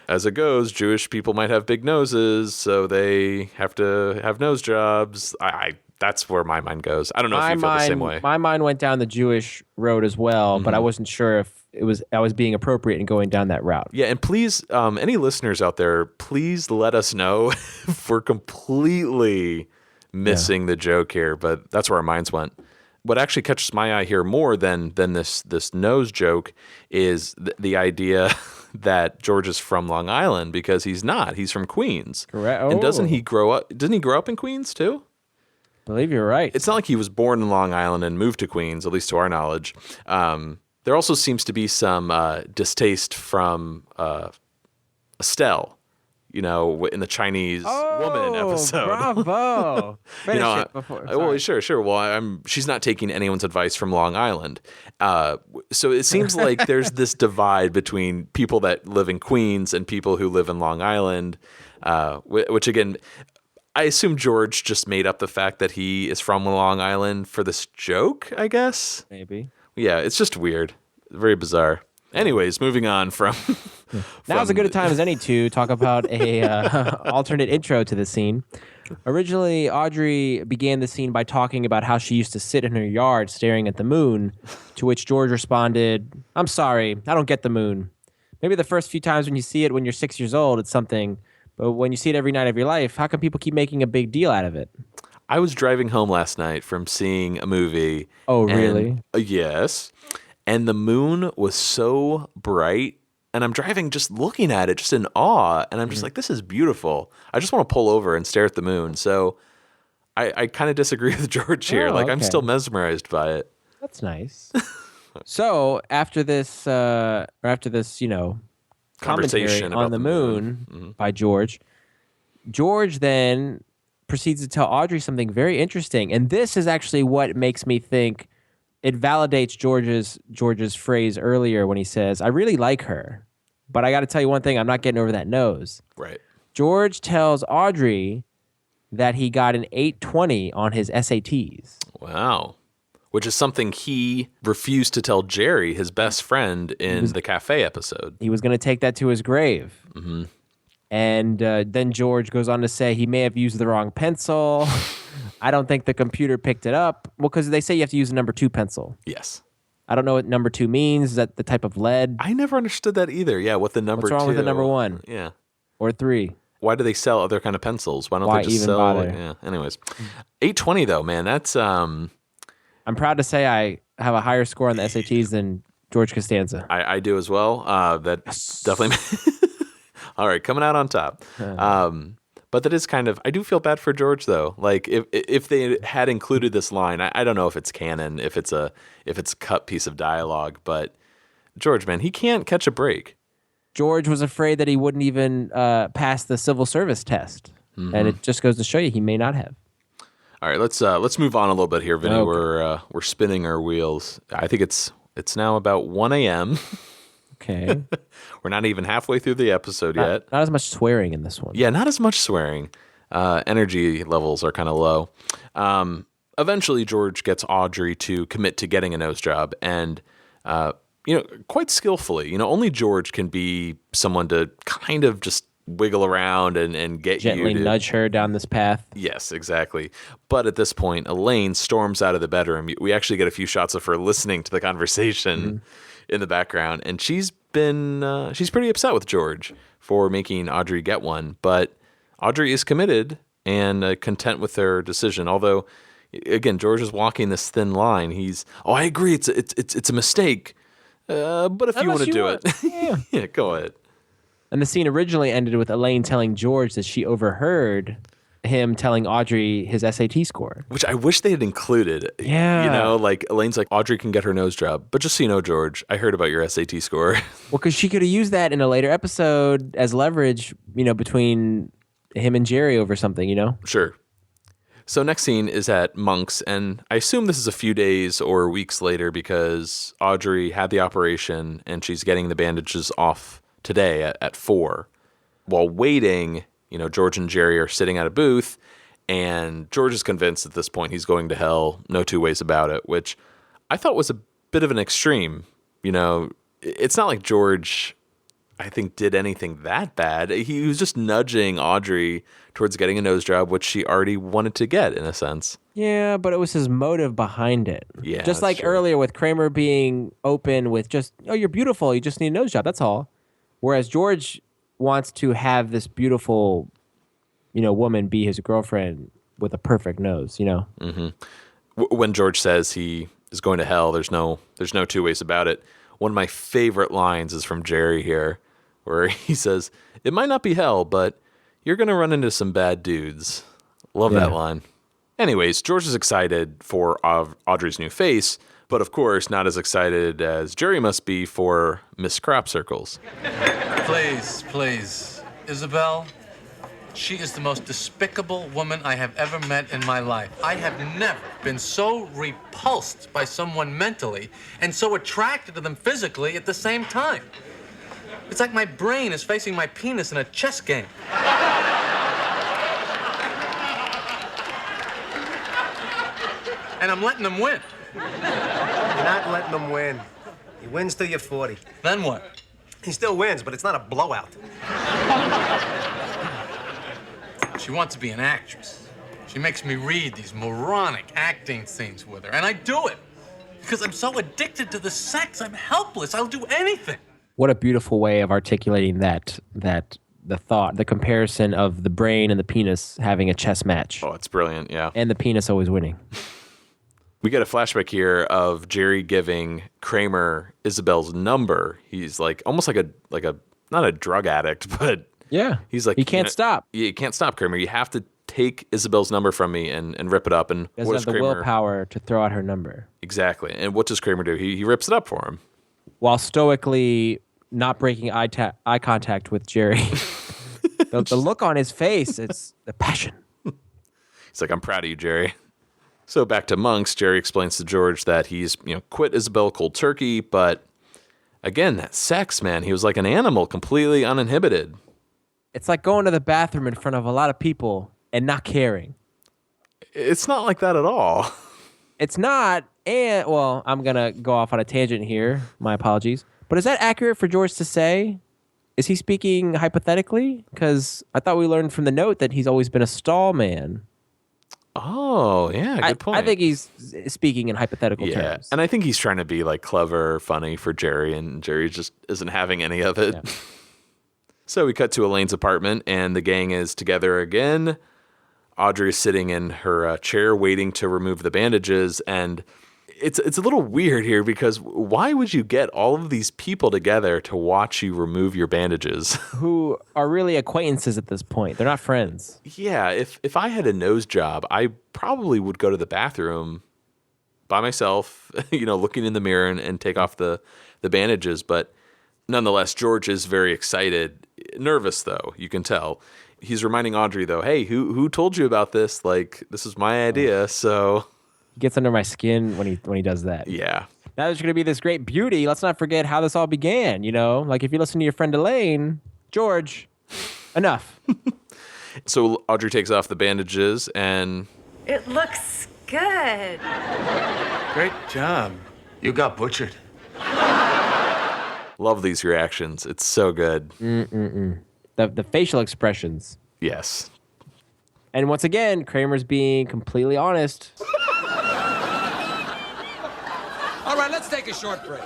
as it goes, Jewish people might have big noses, so they have to have nose jobs. That's where my mind goes. I don't know if you feel the same way. My mind went down the Jewish road as well, but I wasn't sure if I was being appropriate in going down that route. Yeah, and please, any listeners out there, please let us know if we're completely missing the joke here, but that's where our minds went. What actually catches my eye here more than this nose joke is the idea that George is from Long Island, because he's not. He's from Queens. Correct. And doesn't he grow up in Queens too? I believe you're right. It's not like he was born in Long Island and moved to Queens, at least to our knowledge. There also seems to be some distaste from Estelle, in the Chinese woman episode. Bravo! Finish it before. Well, sure. Well, she's not taking anyone's advice from Long Island. So it seems like there's this divide between people that live in Queens and people who live in Long Island, which again, I assume George just made up the fact that he is from Long Island for this joke, I guess. Maybe. Yeah, it's just weird. Very bizarre. Anyways, moving on from... Now's as good a time as any to talk about a alternate intro to the scene. Originally, Audrey began the scene by talking about how she used to sit in her yard staring at the moon, to which George responded, I'm sorry, I don't get the moon. Maybe the first few times when you see it when you're 6 years old, it's something, but when you see it every night of your life, how come people keep making a big deal out of it? I was driving home last night from seeing a movie. Oh, really? Yes. And the moon was so bright, and I'm driving just looking at it, just in awe, and I'm just like, this is beautiful. I just want to pull over and stare at the moon. So I kind of disagree with George here. I'm still mesmerized by it. That's nice. So after this, commentary on the moon by George then proceeds to tell Audrey something very interesting. And this is actually what makes me think it validates George's phrase earlier when he says, I really like her, but I got to tell you one thing, I'm not getting over that nose. Right. George tells Audrey that he got an 820 on his SATs. Wow. Which is something he refused to tell Jerry, his best friend, in the cafe episode. He was going to take that to his grave. Mm-hmm. And then George goes on to say he may have used the wrong pencil. I don't think the computer picked it up. Well, because they say you have to use a number 2 pencil. Yes. I don't know what number 2 means. Is that the type of lead? I never understood that either. Yeah, what the number 2. What's wrong with the number 1? Yeah. Or 3? Why do they sell other kind of pencils? Why don't Why they just even sell? bother? Yeah. Anyways, 820 though, man. That's I'm proud to say I have a higher score on the SATs than George Costanza. I do as well. That definitely. All right, coming out on top. But that is kind of. I do feel bad for George though. Like if they had included this line, I don't know if it's canon, if it's a cut piece of dialogue, but George, man, he can't catch a break. George was afraid that he wouldn't even pass the civil service test, and it just goes to show you he may not have. All right, let's move on a little bit here, Vinny. Okay. We're spinning our wheels. I think it's now about 1 a.m. Okay. We're not even halfway through the episode yet. Not as much swearing in this one. Yeah, not as much swearing. Energy levels are kind of low. Eventually, George gets Audrey to commit to getting a nose job, and quite skillfully. Only George can be someone to kind of just wiggle around and get gently you to nudge her down this path. Yes, exactly. But at this point, Elaine storms out of the bedroom. We actually get a few shots of her listening to the conversation in the background, and she's pretty upset with George for making Audrey get one. But Audrey is committed and content with their decision. Although, again, George is walking this thin line. I agree, it's a mistake. But if you want to do it, yeah, go ahead. And the scene originally ended with Elaine telling George that she overheard him telling Audrey his SAT score. Which I wish they had included. Yeah. Like Elaine's like, Audrey can get her nose job. But just so you know, George, I heard about your SAT score. Well, because she could have used that in a later episode as leverage, between him and Jerry over something, Sure. So next scene is at Monk's, and I assume this is a few days or weeks later because Audrey had the operation and she's getting the bandages off today at 4. While waiting, George and Jerry are sitting at a booth, and George is convinced at this point he's going to hell, no two ways about it, which I thought was a bit of an extreme. It's not like George, I think, did anything that bad. He was just nudging Audrey towards getting a nose job, which she already wanted to get, in a sense. Yeah, but it was his motive behind it. Yeah, just like true. earlier with Kramer being open with just, you're beautiful, you just need a nose job, that's all. Whereas George wants to have this beautiful, woman be his girlfriend with a perfect nose, Mm-hmm. When George says he is going to hell, there's no two ways about it. One of my favorite lines is from Jerry here, where he says, "It might not be hell, but you're going to run into some bad dudes." Love that line. Anyways, George is excited for Audrey's new face, but of course not as excited as Jerry must be for Miss Crop Circles. Please, Isabel, she is the most despicable woman I have ever met in my life. I have never been so repulsed by someone mentally and so attracted to them physically at the same time. It's like my brain is facing my penis in a chess game. And I'm letting them win. You're not letting him win. He wins till you're 40. Then what? He still wins, but it's not a blowout. She wants to be an actress. She makes me read these moronic acting scenes with her, and I do it because I'm so addicted to the sex. I'm helpless. I'll do anything. What a beautiful way of articulating that the comparison of the brain and the penis having a chess match. Oh, it's brilliant, yeah. And the penis always winning. We get a flashback here of Jerry giving Kramer Isabel's number. He's like almost like a not a drug addict, but yeah, he's like he can't stop. You can't stop, Kramer. You have to take Isabel's number from me and rip it up. And Doesn't have the Kramer, willpower to throw out her number. Exactly. And what does Kramer do? He rips it up for him while stoically not breaking eye contact with Jerry. the look on his face, it's the passion. He's like, "I'm proud of you, Jerry." So back to Monk's, Jerry explains to George that he's, quit Isabel cold turkey, but again, that sex, man, he was like an animal, completely uninhibited. It's like going to the bathroom in front of a lot of people and not caring. It's not like that at all. It's not, and well, I'm gonna go off on a tangent here. My apologies. But is that accurate for George to say? Is he speaking hypothetically? Because I thought we learned from the note that he's always been a stall man. Oh, yeah, good point. I think he's speaking in hypothetical terms. And I think he's trying to be like clever, funny for Jerry, and Jerry just isn't having any of it. Yeah. So we cut to Elaine's apartment, and the gang is together again. Audrey is sitting in her chair waiting to remove the bandages, and it's a little weird here because why would you get all of these people together to watch you remove your bandages? Who are really acquaintances at this point. They're not friends. Yeah, if I had a nose job, I probably would go to the bathroom by myself, looking in the mirror and take off the bandages. But nonetheless, George is very excited, nervous though, you can tell. He's reminding Audrey though, hey, who told you about this? Like, this is my idea, so... He gets under my skin when he does that. Yeah. Now there's going to be this great beauty. Let's not forget how this all began, Like if you listen to your friend Elaine, George, enough. So Audrey takes off the bandages and... It looks good. Great job. You got butchered. Love these reactions. It's so good. The facial expressions. Yes. And once again, Kramer's being completely honest. All right, let's take a short break.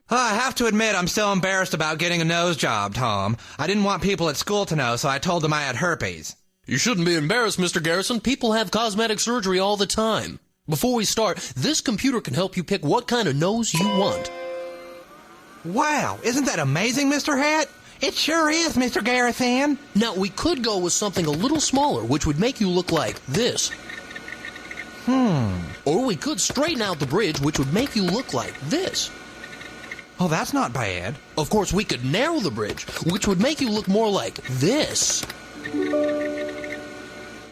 I have to admit I'm still embarrassed about getting a nose job, Tom. I didn't want people at school to know, so I told them I had herpes. You shouldn't be embarrassed, Mr. Garrison. People have cosmetic surgery all the time. Before we start, this computer can help you pick what kind of nose you want. Wow, isn't that amazing, Mr. Hat? It sure is, Mr. Garrison. Now, we could go with something a little smaller, which would make you look like this. Or we could straighten out the bridge, which would make you look like this. Oh, that's not bad. Of course, we could narrow the bridge, which would make you look more like this.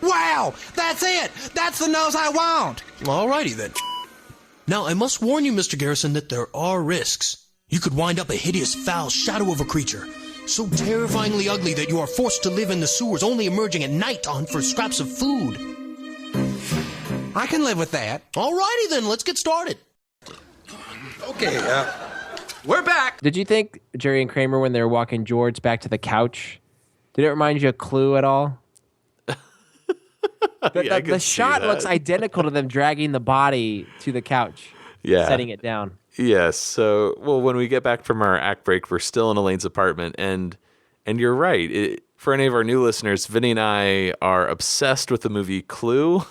Wow, that's it. That's the nose I want. Alrighty then. Now, I must warn you, Mr. Garrison, that there are risks. You could wind up a hideous, foul shadow of a creature, so terrifyingly ugly that you are forced to live in the sewers, only emerging at night to hunt for scraps of food. I can live with that. Alrighty then, let's get started. Okay, we're back. Did you think, Jerry and Kramer, when they were walking George back to the couch, did it remind you of Clue at all? The shot looks identical to them dragging the body to the couch, setting it down. Yes. So, when we get back from our act break, we're still in Elaine's apartment, and you're right. For any of our new listeners, Vinny and I are obsessed with the movie Clue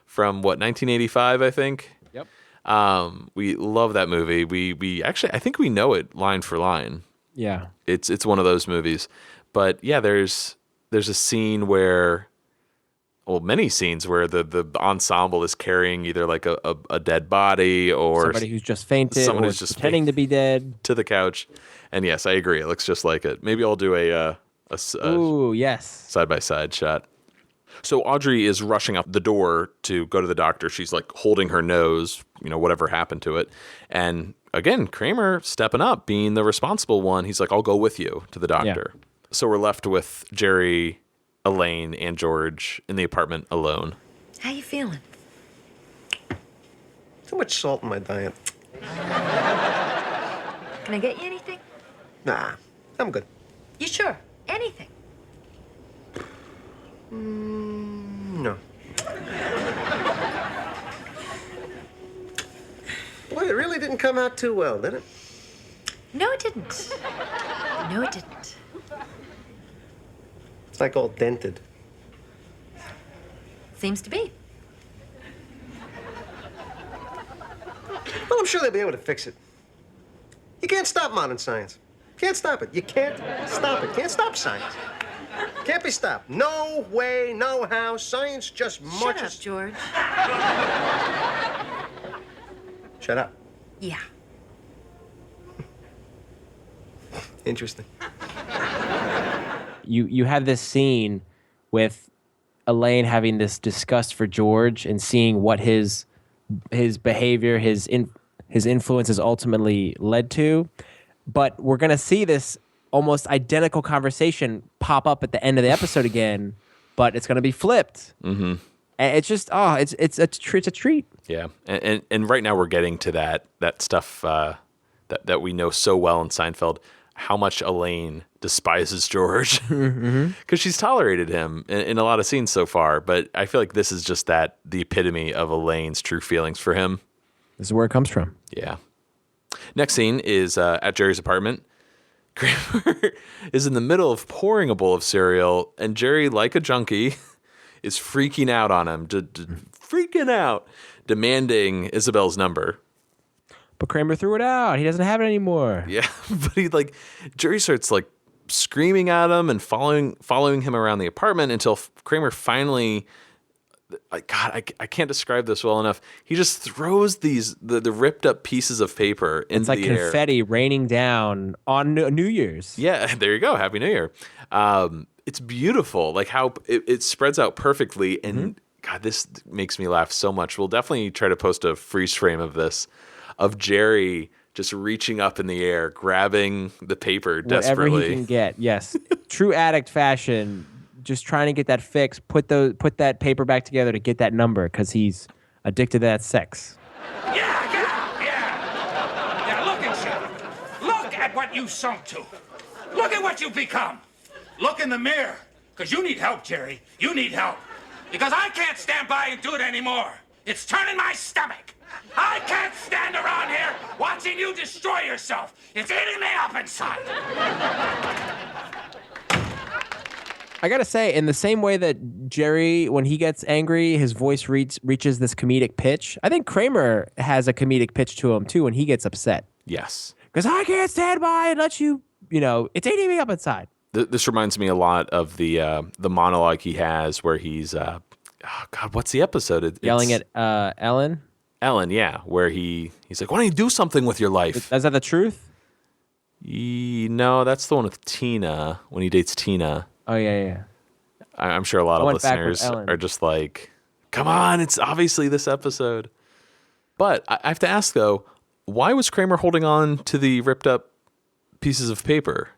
from 1985, I think. Yep. We love that movie. We actually, I think we know it line for line. Yeah. It's one of those movies. But yeah, there's a scene where, many scenes where the ensemble is carrying either like a dead body or somebody who's just fainted, someone or who's just pretending to be dead, to the couch. And yes, I agree. It looks just like it. Maybe I'll do a side-by-side shot. So Audrey is rushing out the door to go to the doctor. She's like holding her nose, whatever happened to it. And again, Kramer stepping up, being the responsible one. He's like, I'll go with you to the doctor. Yeah. So we're left with Jerry, Elaine, and George in the apartment alone. How you feeling? Too much salt in my diet. Can I get you anything? Nah, I'm good. You sure? Anything? No. Boy, it really didn't come out too well, did it? No, it didn't. No, it didn't. It's like all dented. Seems to be. Well, I'm sure they'll be able to fix it. You can't stop modern science. Can't stop it. You can't stop it. Can't stop science. Can't be stopped. No way, no how. Science just marches. Shut up, George. Shut up. Yeah. Interesting. You had this scene with Elaine having this disgust for George and seeing what his behavior, his influence has ultimately led to. But we're going to see this almost identical conversation pop up at the end of the episode again but it's going to be flipped. Mm-hmm. And it's just, it's a treat. Yeah, and right now we're getting to that stuff that we know so well in Seinfeld, how much Elaine despises George because she's tolerated him in a lot of scenes so far. But I feel like this is just the epitome of Elaine's true feelings for him. This is where it comes from. Yeah. Next scene is at Jerry's apartment. Kramer is in the middle of pouring a bowl of cereal, and Jerry, like a junkie, is freaking out on him, freaking out, demanding Isabel's number. But Kramer threw it out. He doesn't have it anymore. Yeah, but Jerry starts screaming at him and following him around the apartment until Kramer finally, I can't describe this well enough. He just throws the ripped up pieces of paper into the air. It's like confetti raining down on New Year's. Yeah, there you go. Happy New Year. It's beautiful, like how it spreads out perfectly. And God, this makes me laugh so much. We'll definitely try to post a freeze frame of this, of Jerry just reaching up in the air, grabbing the paper desperately. Whatever he can get, yes. True addict fashion, just trying to get that fix, put that paper back together to get that number because he's addicted to that sex. Yeah, look at you. Look at what you sunk to. Look at what you've become. Look in the mirror, because you need help, Jerry. You need help. Because I can't stand by and do it anymore. It's turning my stomach. I can't stand around here watching you destroy yourself. It's eating me up inside. I gotta say, in the same way that Jerry, when he gets angry, his voice reaches this comedic pitch, I think Kramer has a comedic pitch to him, too, when he gets upset. Yes. Because I can't stand by and let you, it's eating me up inside. This reminds me a lot of the monologue he has where he's, what's the episode? Yelling at Ellen? Ellen, yeah, where he's like, why don't you do something with your life? Is that the truth? No, that's the one with Tina, when he dates Tina. Oh, yeah. I'm sure a lot of listeners are just like, come on, it's obviously this episode. But I have to ask, though, why was Kramer holding on to the ripped up pieces of paper?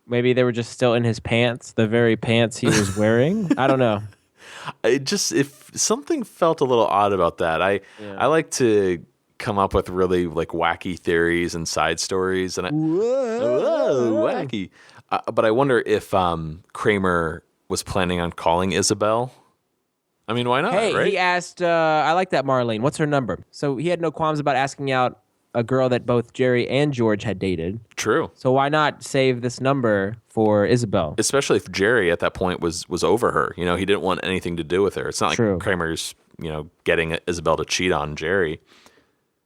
Maybe they were just still in his pants, the very pants he was wearing. I don't know. If something felt a little odd about that. I like to come up with really wacky theories and side stories, and whoa, wacky. But I wonder if Kramer was planning on calling Isabel. I mean, why not? Hey, right? He asked, I like that Marlene. What's her number? So he had no qualms about asking out a girl that both Jerry and George had dated. True. So why not save this number for Isabel? Especially if Jerry at that point was over her. He didn't want anything to do with her. It's not like Kramer's, getting Isabel to cheat on Jerry.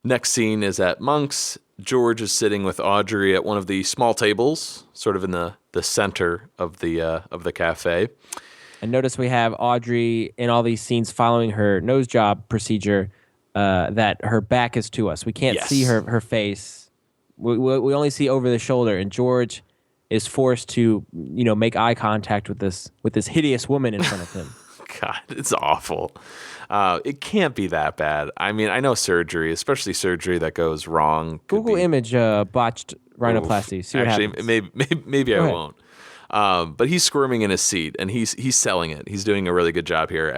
Next scene is at Monk's. George is sitting with Audrey at one of the small tables, sort of in the center of the cafe. And notice we have Audrey in all these scenes following her nose job procedure, that her back is to us. We can't see her face. We only see over the shoulder, and George is forced to, make eye contact with this hideous woman in front of him. God, it's awful. It can't be that bad. I mean, I know surgery, especially surgery that goes wrong. Google image botched rhinoplasty. See what happens. Maybe I won't. But he's squirming in his seat, and he's selling it. He's doing a really good job here.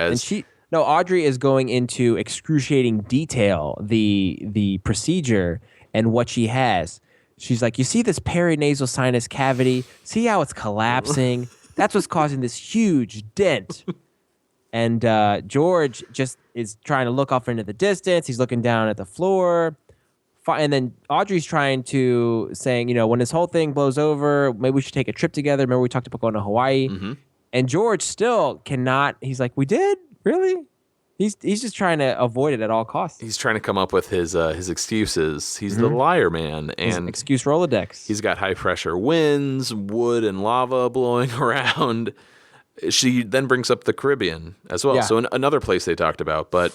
Audrey is going into excruciating detail the procedure and what she has. She's like, you see this perinasal sinus cavity? See how it's collapsing? That's what's causing this huge dent. And George just is trying to look off into the distance. He's looking down at the floor. And then Audrey's saying, when this whole thing blows over, maybe we should take a trip together. Remember we talked about going to Hawaii? Mm-hmm. And George still cannot. He's like, we did? Really? He's just trying to avoid it at all costs. He's trying to come up with his excuses. He's the liar man. And his excuse Rolodex. He's got high pressure winds, wood and lava blowing around. She then brings up the Caribbean as well. Yeah. So another place they talked about. But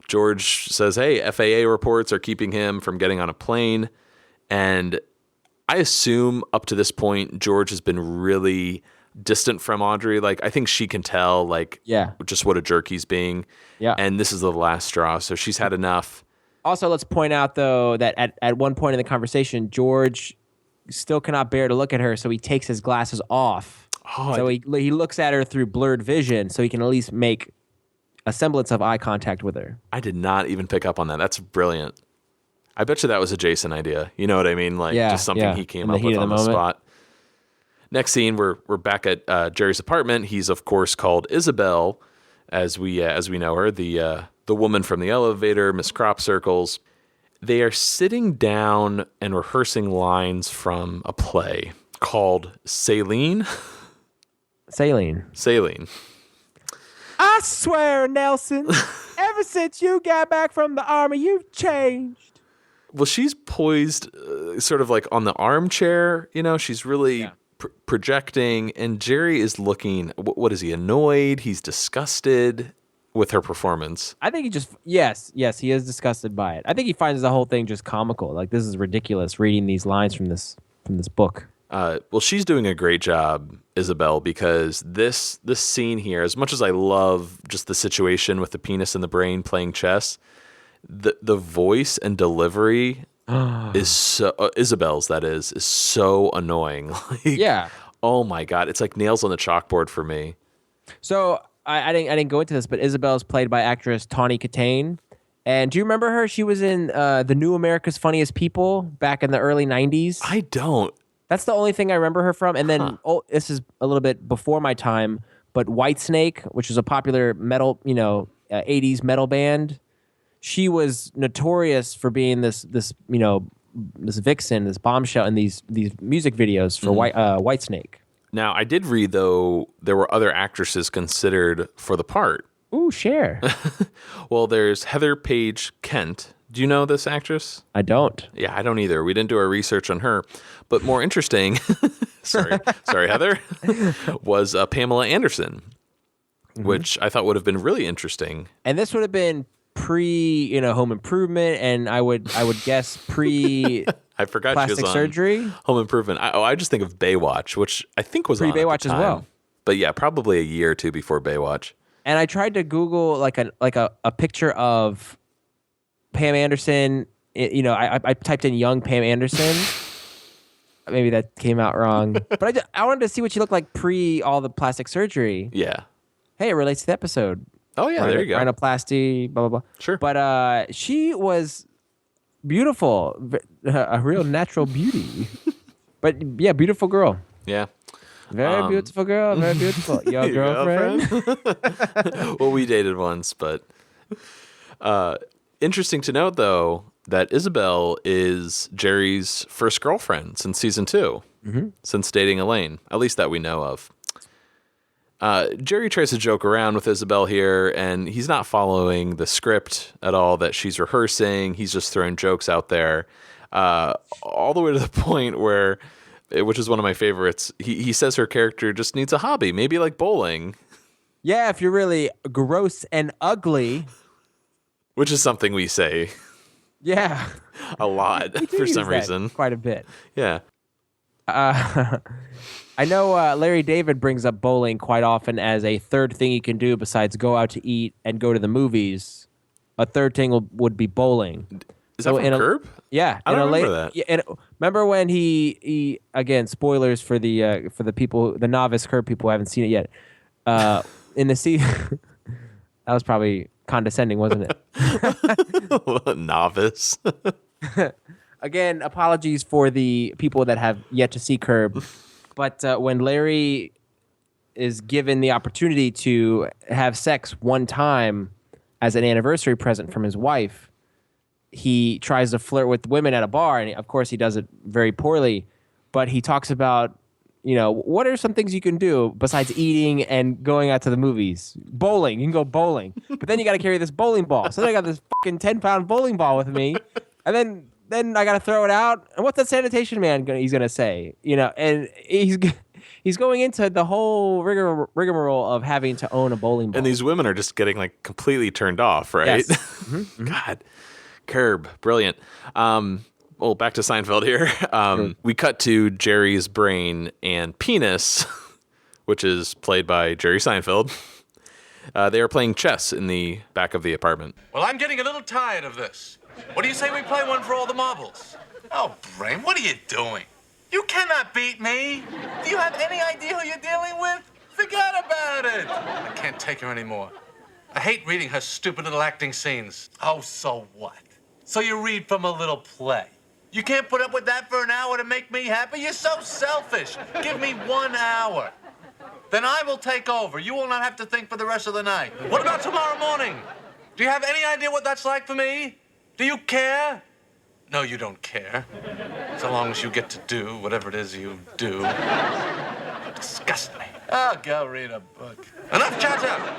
George says, hey, FAA reports are keeping him from getting on a plane. And I assume up to this point, George has been really distant from Audrey. I think she can tell, just what a jerk he's being. Yeah. And this is the last straw. So she's had enough. Also, let's point out, though, that at one point in the conversation, George still cannot bear to look at her. So he takes his glasses off. So he looks at her through blurred vision so he can at least make a semblance of eye contact with her. I did not even pick up on that. That's brilliant. I bet you that was a Jason idea. You know what I mean? Like just something he came up with on the spot. Next scene, we're back at Jerry's apartment. He's of course called Isabel, as we know her, the woman from the elevator, Miss Crop Circles. They are sitting down and rehearsing lines from a play called Saline. Saline. I swear, Nelson, ever since you got back from the army, you've changed. Well, she's poised sort of like on the armchair. You know, she's really projecting, and Jerry is looking, what is he, annoyed? He's disgusted with her performance. I think he just, yes, he is disgusted by it. I think he finds the whole thing just comical. Like, this is ridiculous reading these lines from this book. Well, she's doing a great job, Isabel, because this scene here, as much as I love just the situation with the penis and the brain playing chess, the voice and delivery is so Isabel's, that is so annoying. Like, oh my God, it's like nails on the chalkboard for me. So I didn't go into this, but Isabel's played by actress Tawny Katane. And do you remember her? She was in The New America's Funniest People back in the early 90s. I don't. That's the only thing I remember her from. And then, this is a little bit before my time, but Whitesnake, which was a popular metal, 80s metal band. She was notorious for being this vixen, this bombshell in these music videos for Whitesnake. Now, I did read, though, there were other actresses considered for the part. Ooh, share. Well, there's Heather Page Kent. Do you know this actress? I don't. Yeah, I don't either. We didn't do our research on her. But more interesting, sorry, Heather, was Pamela Anderson, which I thought would have been really interesting. And this would have been pre, Home Improvement, and I would guess pre. I forgot plastic she was on surgery. Home Improvement. I just think of Baywatch, which I think was pre on at Baywatch the as time. well. But yeah, probably a year or two before Baywatch. And I tried to Google like a picture of Pam Anderson. I typed in young Pam Anderson. Maybe that came out wrong, but I wanted to see what she looked like pre all the plastic surgery. Yeah. Hey, it relates to the episode. Oh yeah, there you go. Rhinoplasty, blah blah blah. Sure. But she was beautiful, a real natural beauty. But yeah, beautiful girl. Yeah. Very beautiful girl. Very beautiful. Your girlfriend. Well, we dated once, but interesting to note though that Isabel is Jerry's first girlfriend since season 2, since dating Elaine, at least that we know of. Jerry tries to joke around with Isabel here, and he's not following the script at all that she's rehearsing. He's just throwing jokes out there, all the way to the point where, which is one of my favorites, he says her character just needs a hobby, maybe like bowling. Yeah, if you're really gross and ugly. Which is something we say. Yeah. A lot for some reason. Quite a bit. Yeah. I know Larry David brings up bowling quite often as a third thing you can do besides go out to eat and go to the movies. A third thing would be bowling. Is that from Curb? Yeah. I don't remember that. Yeah, and remember when he again, spoilers for the people, the novice Curb people who haven't seen it yet. In the season, that was probably condescending, wasn't it? Novice. Again, apologies for the people that have yet to see Curb. But when Larry is given the opportunity to have sex one time as an anniversary present from his wife, he tries to flirt with women at a bar, and of course he does it very poorly. But he talks about, what are some things you can do besides eating and going out to the movies? Bowling. You can go bowling. But then you got to carry this bowling ball. So then I got this fucking 10-pound bowling ball with me. And then I got to throw it out. And what's that sanitation man he's going to say? And he's going into the whole rigmarole of having to own a bowling ball. And these women are just getting like completely turned off, right? Yes. Mm-hmm. God. Curb. Brilliant. Well, back to Seinfeld here. We cut to Jerry's brain and penis, which is played by Jerry Seinfeld. They are playing chess in the back of the apartment. Well, I'm getting a little tired of this. What do you say we play one for all the marbles? Oh, Brain, what are you doing? You cannot beat me. Do you have any idea who you're dealing with? Forget about it. I can't take her anymore. I hate reading her stupid little acting scenes. Oh, so what? So you read from a little play. You can't put up with that for an hour to make me happy? You're so selfish. Give me 1 hour. Then I will take over. You will not have to think for the rest of the night. What about tomorrow morning? Do you have any idea what that's like for me? Do you care? No, you don't care. So long as you get to do whatever it is you do. You disgust me. Oh, go read a book. Enough chatter.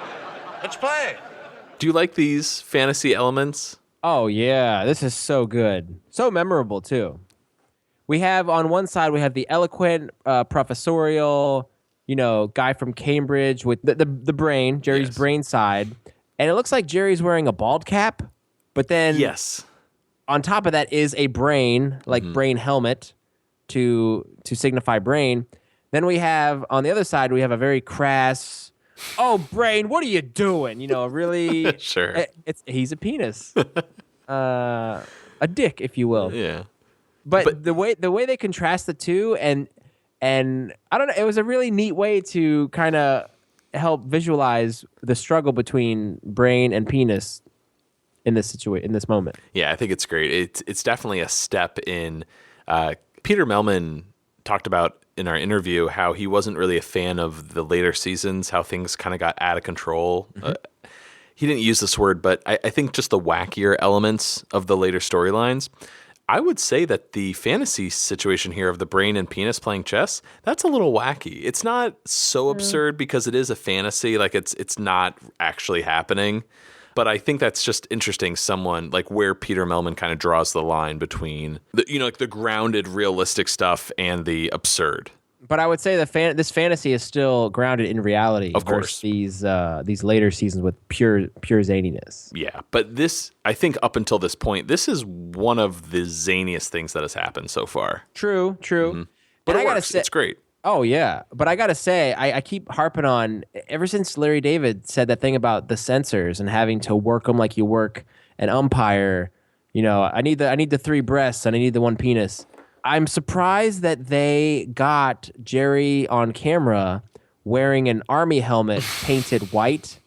Let's play. Do you like these fantasy elements? Oh, yeah. This is so good. So memorable, too. We have, on one side, we have the eloquent, professorial, guy from Cambridge with the brain, Jerry's brain side. And it looks like Jerry's wearing a bald cap. But then on top of that is a brain, brain helmet to signify brain. Then we have, on the other side, we have a very crass, oh, brain, what are you doing? Really. Sure. He's a penis. A dick, if you will. Yeah. But the way they contrast the two, and I don't know, it was a really neat way to kind of help visualize the struggle between brain and penis in this moment. Yeah, I think it's great. It's definitely a step in. Peter Melman talked about in our interview how he wasn't really a fan of the later seasons, how things kind of got out of control. Mm-hmm. He didn't use this word, but I think just the wackier elements of the later storylines. I would say that the fantasy situation here of the brain and penis playing chess, that's a little wacky. It's not so absurd because it is a fantasy, like it's not actually happening. But I think that's just interesting, someone like where Peter Melman kind of draws the line between the grounded, realistic stuff and the absurd. But I would say this fantasy is still grounded in reality. Of course, these later seasons with pure zaniness. Yeah, but this, I think, up until this point, this is one of the zaniest things that has happened so far. True. Mm-hmm. But it works. It's great. Oh yeah, but I gotta say, I keep harping on. Ever since Larry David said that thing about the censors and having to work them like you work an umpire, I need the 3 breasts and I need the 1 penis. I'm surprised that they got Jerry on camera wearing an army helmet painted white.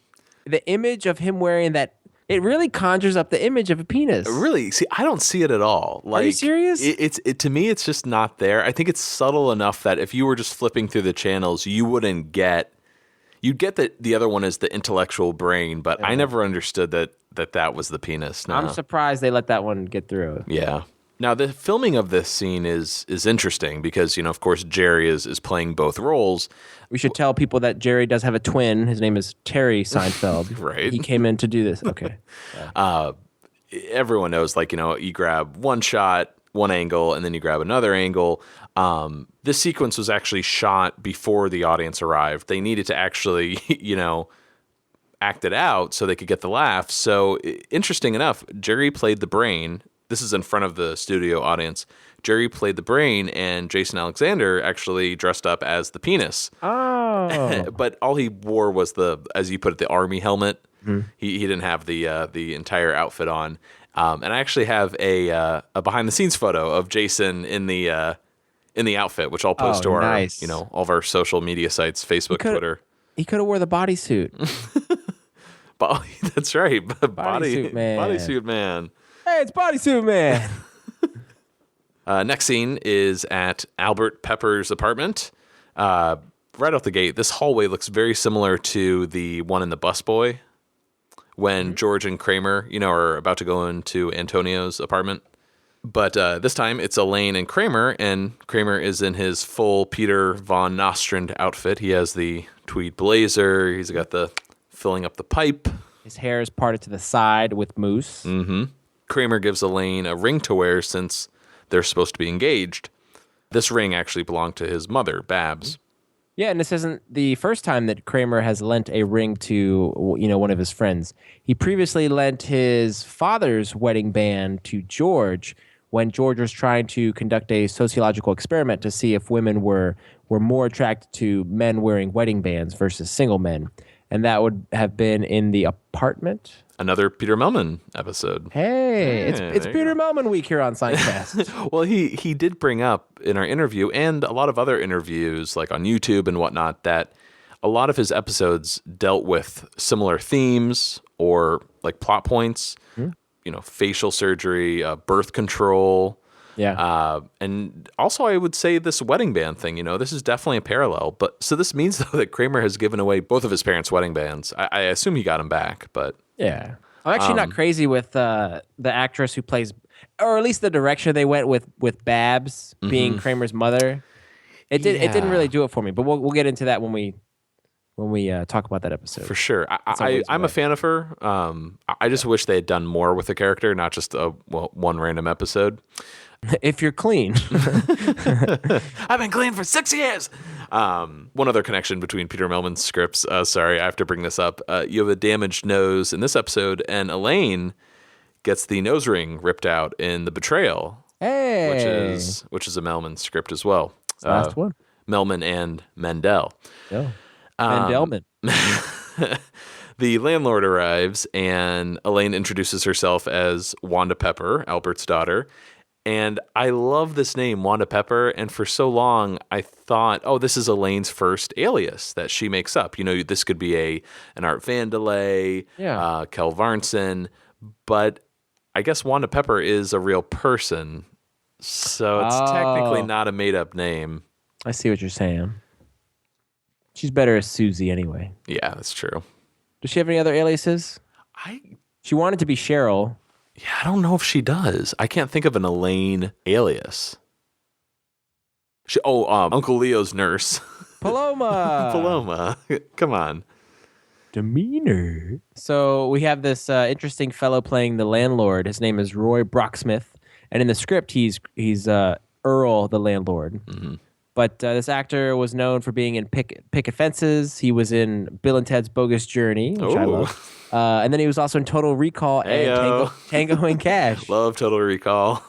The image of him wearing that, it really conjures up the image of a penis. Really? See, I don't see it at all. Are you serious? To me, it's just not there. I think it's subtle enough that if you were just flipping through the channels, you wouldn't get. You'd get that the other one is the intellectual brain, but I never understood that was the penis. No. I'm surprised they let that one get through. Yeah. Now, the filming of this scene is interesting because, of course, Jerry is playing both roles. We should tell people that Jerry does have a twin. His name is Terry Seinfeld. Right. He came in to do this. Okay. Yeah. Everyone knows, you grab one shot, one angle, and then you grab another angle. This sequence was actually shot before the audience arrived. They needed to actually, act it out so they could get the laugh. So, interesting enough, Jerry played the brain. This is in front of the studio audience. Jerry played the brain, and Jason Alexander actually dressed up as the penis. Oh. But all he wore was as you put it, the army helmet. Mm-hmm. He didn't have the entire outfit on. And I actually have a behind the scenes photo of Jason in the outfit, which I'll post to our all of our social media sites, Facebook, Twitter. He could have wore the bodysuit. That's right, bodysuit man. Bodysuit man. Hey, it's bodysuit man. Next scene is at Albert Pepper's apartment. Right off the gate, this hallway looks very similar to the one in The Busboy when George and Kramer, are about to go into Antonio's apartment. But this time it's Elaine and Kramer is in his full Peter von Nostrand outfit. He has the tweed blazer. He's got the filling up the pipe. His hair is parted to the side with mousse. Mm-hmm. Kramer gives Elaine a ring to wear since they're supposed to be engaged. This ring actually belonged to his mother, Babs. Yeah, and this isn't the first time that Kramer has lent a ring to, one of his friends. He previously lent his father's wedding band to George when George was trying to conduct a sociological experiment to see if women were more attracted to men wearing wedding bands versus single men. And that would have been in the apartment. another Peter Melman episode. Hey, it's there Peter you Melman week here on Seinfeld. Well, he did bring up in our interview and a lot of other interviews, like on YouTube and whatnot, that a lot of his episodes dealt with similar themes or like plot points, facial surgery, birth control. Yeah. And also I would say this wedding band thing, this is definitely a parallel. But so this means though that Kramer has given away both of his parents' wedding bands. I assume he got them back, but yeah. I'm actually not crazy with the actress who plays, or at least the direction they went with Babs being Kramer's mother. It didn't really do it for me, but we'll get into that when we talk about that episode. For sure. I'm a fan of her. I just wish they had done more with the character, not just one random episode. If you're clean. I've been clean for 6 years. One other connection between Peter Melman's scripts. Sorry, I have to bring this up. You have a damaged nose in this episode, and Elaine gets the nose ring ripped out in The Betrayal. Hey. Which is a Melman script as well. Last one. Melman and Mendel. Yeah. Mendelman. The landlord arrives, and Elaine introduces herself as Wanda Pepper, Albert's daughter. And I love this name, Wanda Pepper. And for so long, I thought, this is Elaine's first alias that she makes up. This could be an Art Vandelay, Kel Varnson. But I guess Wanda Pepper is a real person. So it's technically not a made-up name. I see what you're saying. She's better as Susie anyway. Yeah, that's true. Does she have any other aliases? She wanted to be Cheryl. Yeah, I don't know if she does. I can't think of an Elaine alias. Uncle Leo's nurse. Paloma. Paloma. Come on. Demeanor. So we have this interesting fellow playing the landlord. His name is Roy Brocksmith. And in the script, he's Earl, the landlord. Mm-hmm. But this actor was known for being in Picket Fences. He was in Bill and Ted's Bogus Journey, which I love. And then he was also in Total Recall and Tango and Cash. Love Total Recall.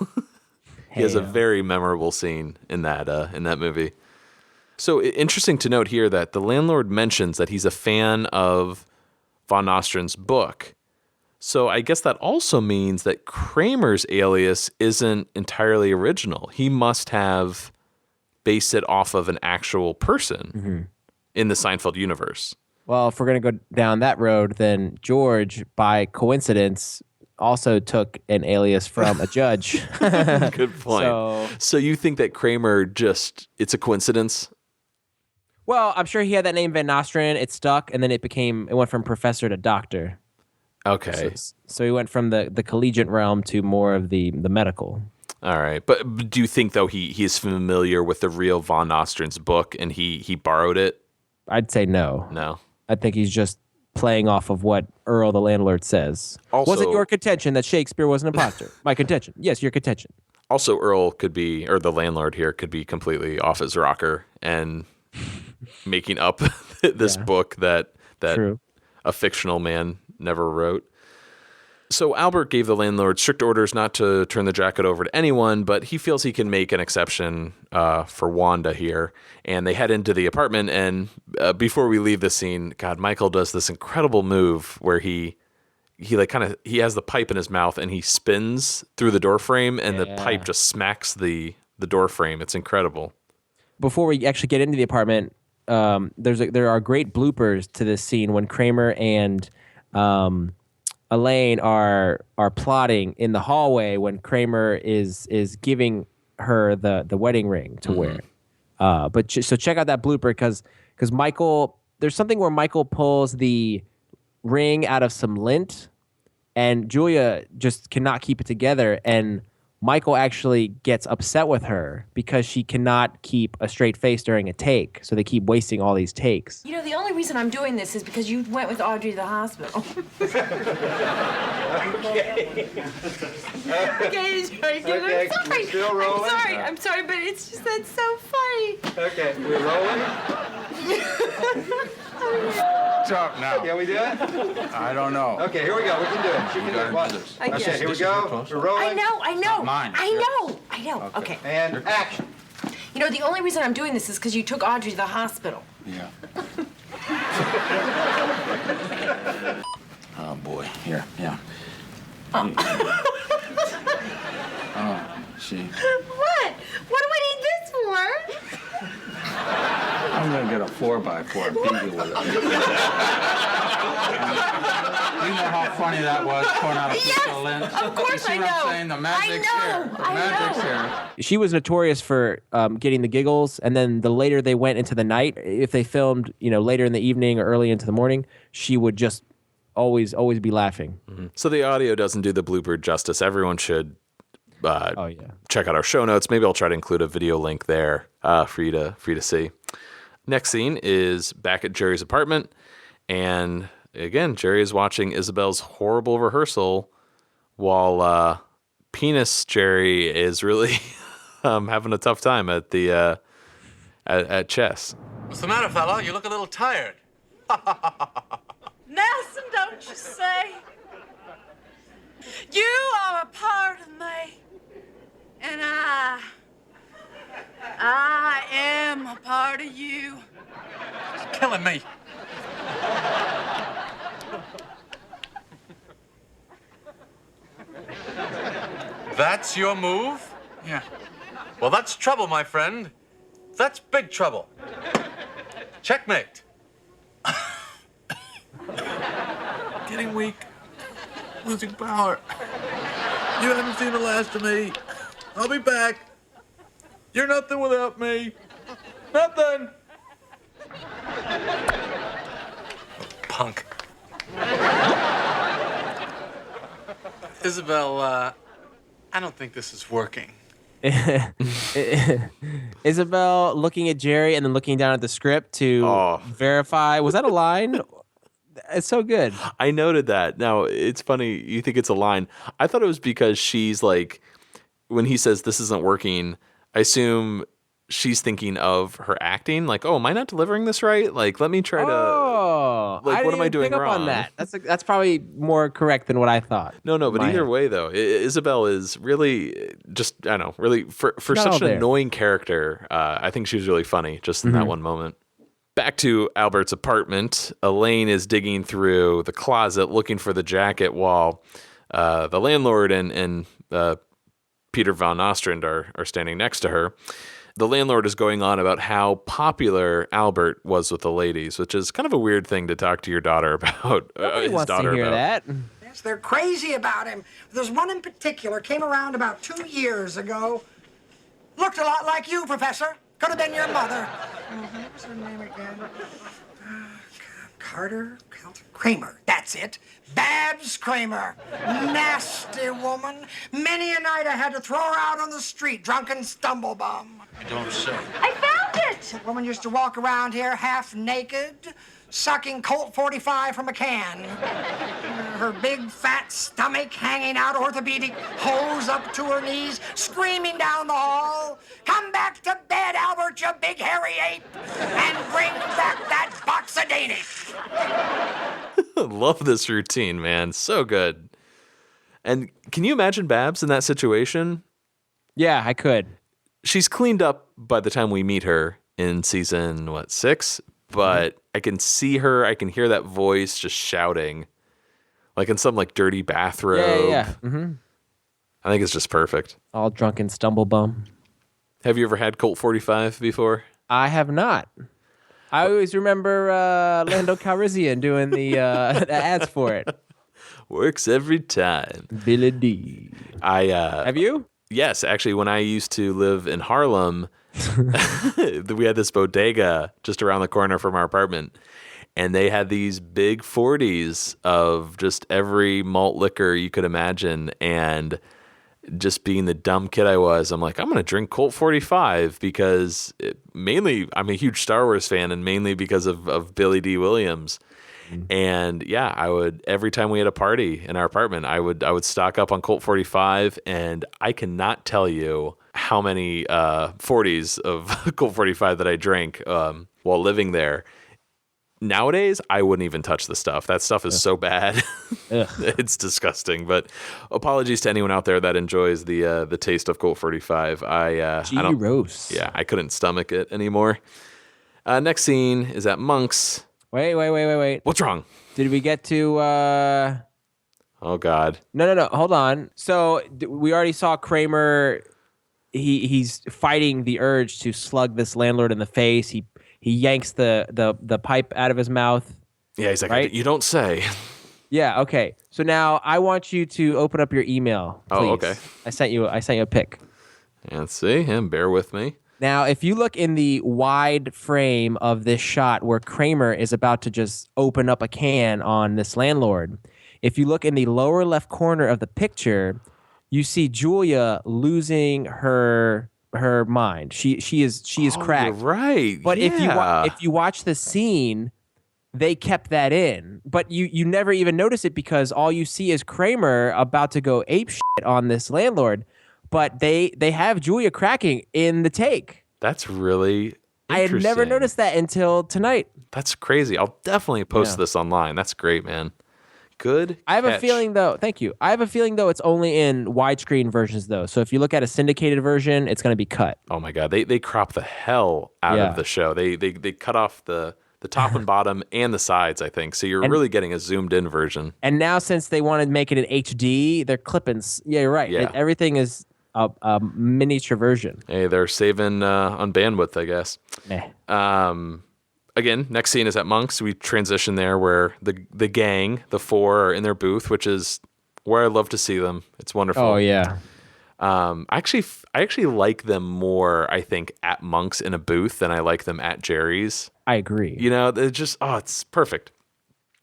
He has a very memorable scene in that movie. So interesting to note here that the landlord mentions that he's a fan of Von Nostran's book. So I guess that also means that Kramer's alias isn't entirely original. He must have based it off of an actual person in the Seinfeld universe. Well, if we're going to go down that road, then George, by coincidence, also took an alias from a judge. Good point. So you think that Kramer it's a coincidence? Well, I'm sure he had that name Van Nostrand. It stuck, and then it went from professor to doctor. Okay. So he went from the collegiate realm to more of the medical. All right. But do you think, though, he is familiar with the real Von Nostran's book and he borrowed it? I'd say no. No. I think he's just playing off of what Earl the landlord says. Also, was it your contention that Shakespeare was an imposter? My contention. Yes, your contention. Also, Earl could be, or the landlord here, could be completely off his rocker and making up this book that True. A fictional man never wrote. So Albert gave the landlord strict orders not to turn the jacket over to anyone, but he feels he can make an exception for Wanda here. And they head into the apartment, and before we leave the scene, God, Michael does this incredible move where he has the pipe in his mouth and he spins through the door frame, and the pipe just smacks the door frame. It's incredible. Before we actually get into the apartment, there are great bloopers to this scene when Kramer and Elaine are plotting in the hallway when Kramer is giving her the wedding ring to wear. So check out that blooper because Michael, there's something where Michael pulls the ring out of some lint, and Julia just cannot keep it together, and Michael actually gets upset with her because she cannot keep a straight face during a take, so they keep wasting all these takes. You know, the only reason I'm doing this is because you went with Audrey to the hospital. Okay. Okay, I'm sorry. Still rolling? I'm sorry, but it's just that's so funny. Okay, we're rolling. Talk now. Can we do it? I don't know. Okay, here we go. We can do it. She can do it. Watch. Okay, here we go. We're rolling. I know. Mine. I know. Okay. And action. You know, the only reason I'm doing this is because you took Audrey to the hospital. Yeah. Oh, boy. Here, yeah. Oh, see. What? What do we need this for? I'm gonna get a 4x4 and beat you with it. You know how funny that was, pouring out a piece of lint? Of course you see I what know. I'm saying? The magic's here. The magic's here. She was notorious for getting the giggles, and then the later they went into the night, if they filmed, later in the evening or early into the morning, she would just always be laughing. Mm-hmm. So the audio doesn't do the blooper justice. Everyone should check out our show notes. Maybe I'll try to include a video link there for you to see. Next scene is back at Jerry's apartment, and again, Jerry is watching Isabel's horrible rehearsal while Penis Jerry is really having a tough time at the at chess. What's the matter, fella? You look a little tired. Nelson, don't you say? You are a part of me. And I am a part of you. It's killing me. That's your move? Yeah. Well, that's trouble, my friend. That's big trouble. Checkmate. Getting weak. Losing power. You haven't seen the last of me. I'll be back. You're nothing without me. Nothing. Punk. Isabel, I don't think this is working. Isabel looking at Jerry and then looking down at the script to verify. Was that a line? It's so good. I noted that. Now, it's funny. You think it's a line. I thought it was because she's like, when he says this isn't working, I assume she's thinking of her acting. Like, oh, am I not delivering this right? Like, let me try to. Oh, like, what am I doing pick up wrong? on that. That's probably more correct than what I thought. No, but either way, though, Isabel is really just, I don't know, really for such an annoying character. I think she was really funny just in that one moment. Back to Albert's apartment, Elaine is digging through the closet looking for the jacket while the landlord and Peter Van Nostrand are standing next to her. The landlord is going on about how popular Albert was with the ladies, which is kind of a weird thing to talk to your daughter about. Nobody his wants daughter to hear about. that. Yes, they're crazy about him. There's one in particular, came around about 2 years ago. Looked a lot like you, Professor. Could have been your mother. What's her name again? Carter Kramer. That's it. Babs Kramer. Nasty woman. Many a night I had to throw her out on the street, drunken stumblebum. You don't say. I found it! That woman used to walk around here half naked, sucking Colt 45 from a can. Her big fat stomach hanging out, orthopedic hose up to her knees, screaming down the hall, "Come back to bed, Albert, you big hairy ape, and bring back that box of Danish." Love this routine, man. So good. And can you imagine Babs in that situation? Yeah, I could. She's cleaned up by the time we meet her in season, 6? But I can see her, I can hear that voice just shouting, like in some like dirty bathrobe. Yeah. Mm-hmm. I think it's just perfect. All drunken stumblebum. Have you ever had Colt 45 before? I have not. I always remember Lando Calrissian doing the ads for it. Works every time. Billy D. Have you? Yes, actually, when I used to live in Harlem, we had this bodega just around the corner from our apartment, and they had these big 40s of just every malt liquor you could imagine. And just being the dumb kid I was, I'm like, I'm going to drink Colt 45 because mainly I'm a huge Star Wars fan, and mainly because of Billy D. Williams. And yeah, I would, every time we had a party in our apartment, I would stock up on Colt 45, and I cannot tell you how many 40s of Colt 45 that I drank while living there. Nowadays, I wouldn't even touch the stuff. That stuff is so bad. It's disgusting. But apologies to anyone out there that enjoys the taste of Colt 45. I don't. Gross. Yeah, I couldn't stomach it anymore. Next scene is at Monk's. Wait. What's wrong? Did we get to... Oh, God. No. Hold on. So we already saw Kramer. He's fighting the urge to slug this landlord in the face. He yanks the pipe out of his mouth. Yeah, he's like, right? You don't say. Yeah. Okay. So now I want you to open up your email, please. Oh, okay. I sent you a pic. Yeah, let's see. Bear with me. Now, if you look in the wide frame of this shot where Kramer is about to just open up a can on this landlord, if you look in the lower left corner of the picture, you see Julia losing her mind. She is cracked. You're right. But yeah. if you watch the scene, they kept that in. But you never even notice it because all you see is Kramer about to go ape shit on this landlord. But they have Julia cracking in the take. That's really I had never noticed that until tonight. That's crazy. I'll definitely post this online. That's great, man. Good. I have catch. a feeling though. Thank you. I have a feeling though it's only in widescreen versions though. So if you look at a syndicated version, it's going to be cut. Oh my God, they crop the hell out of the show. They cut off the top and bottom and the sides, I think. So you're really getting a zoomed in version. And now since they want to make it in HD, they're clipping. Yeah, you're right. Yeah. Everything is a miniature version. Hey, they're saving on bandwidth, I guess. Again, next scene is at Monk's. We transition there where the gang, the four, are in their booth, which is where I love to see them. It's wonderful. Oh yeah. I actually like them more, I think, at Monk's in a booth than I like them at Jerry's. I agree. You know, they're just it's perfect.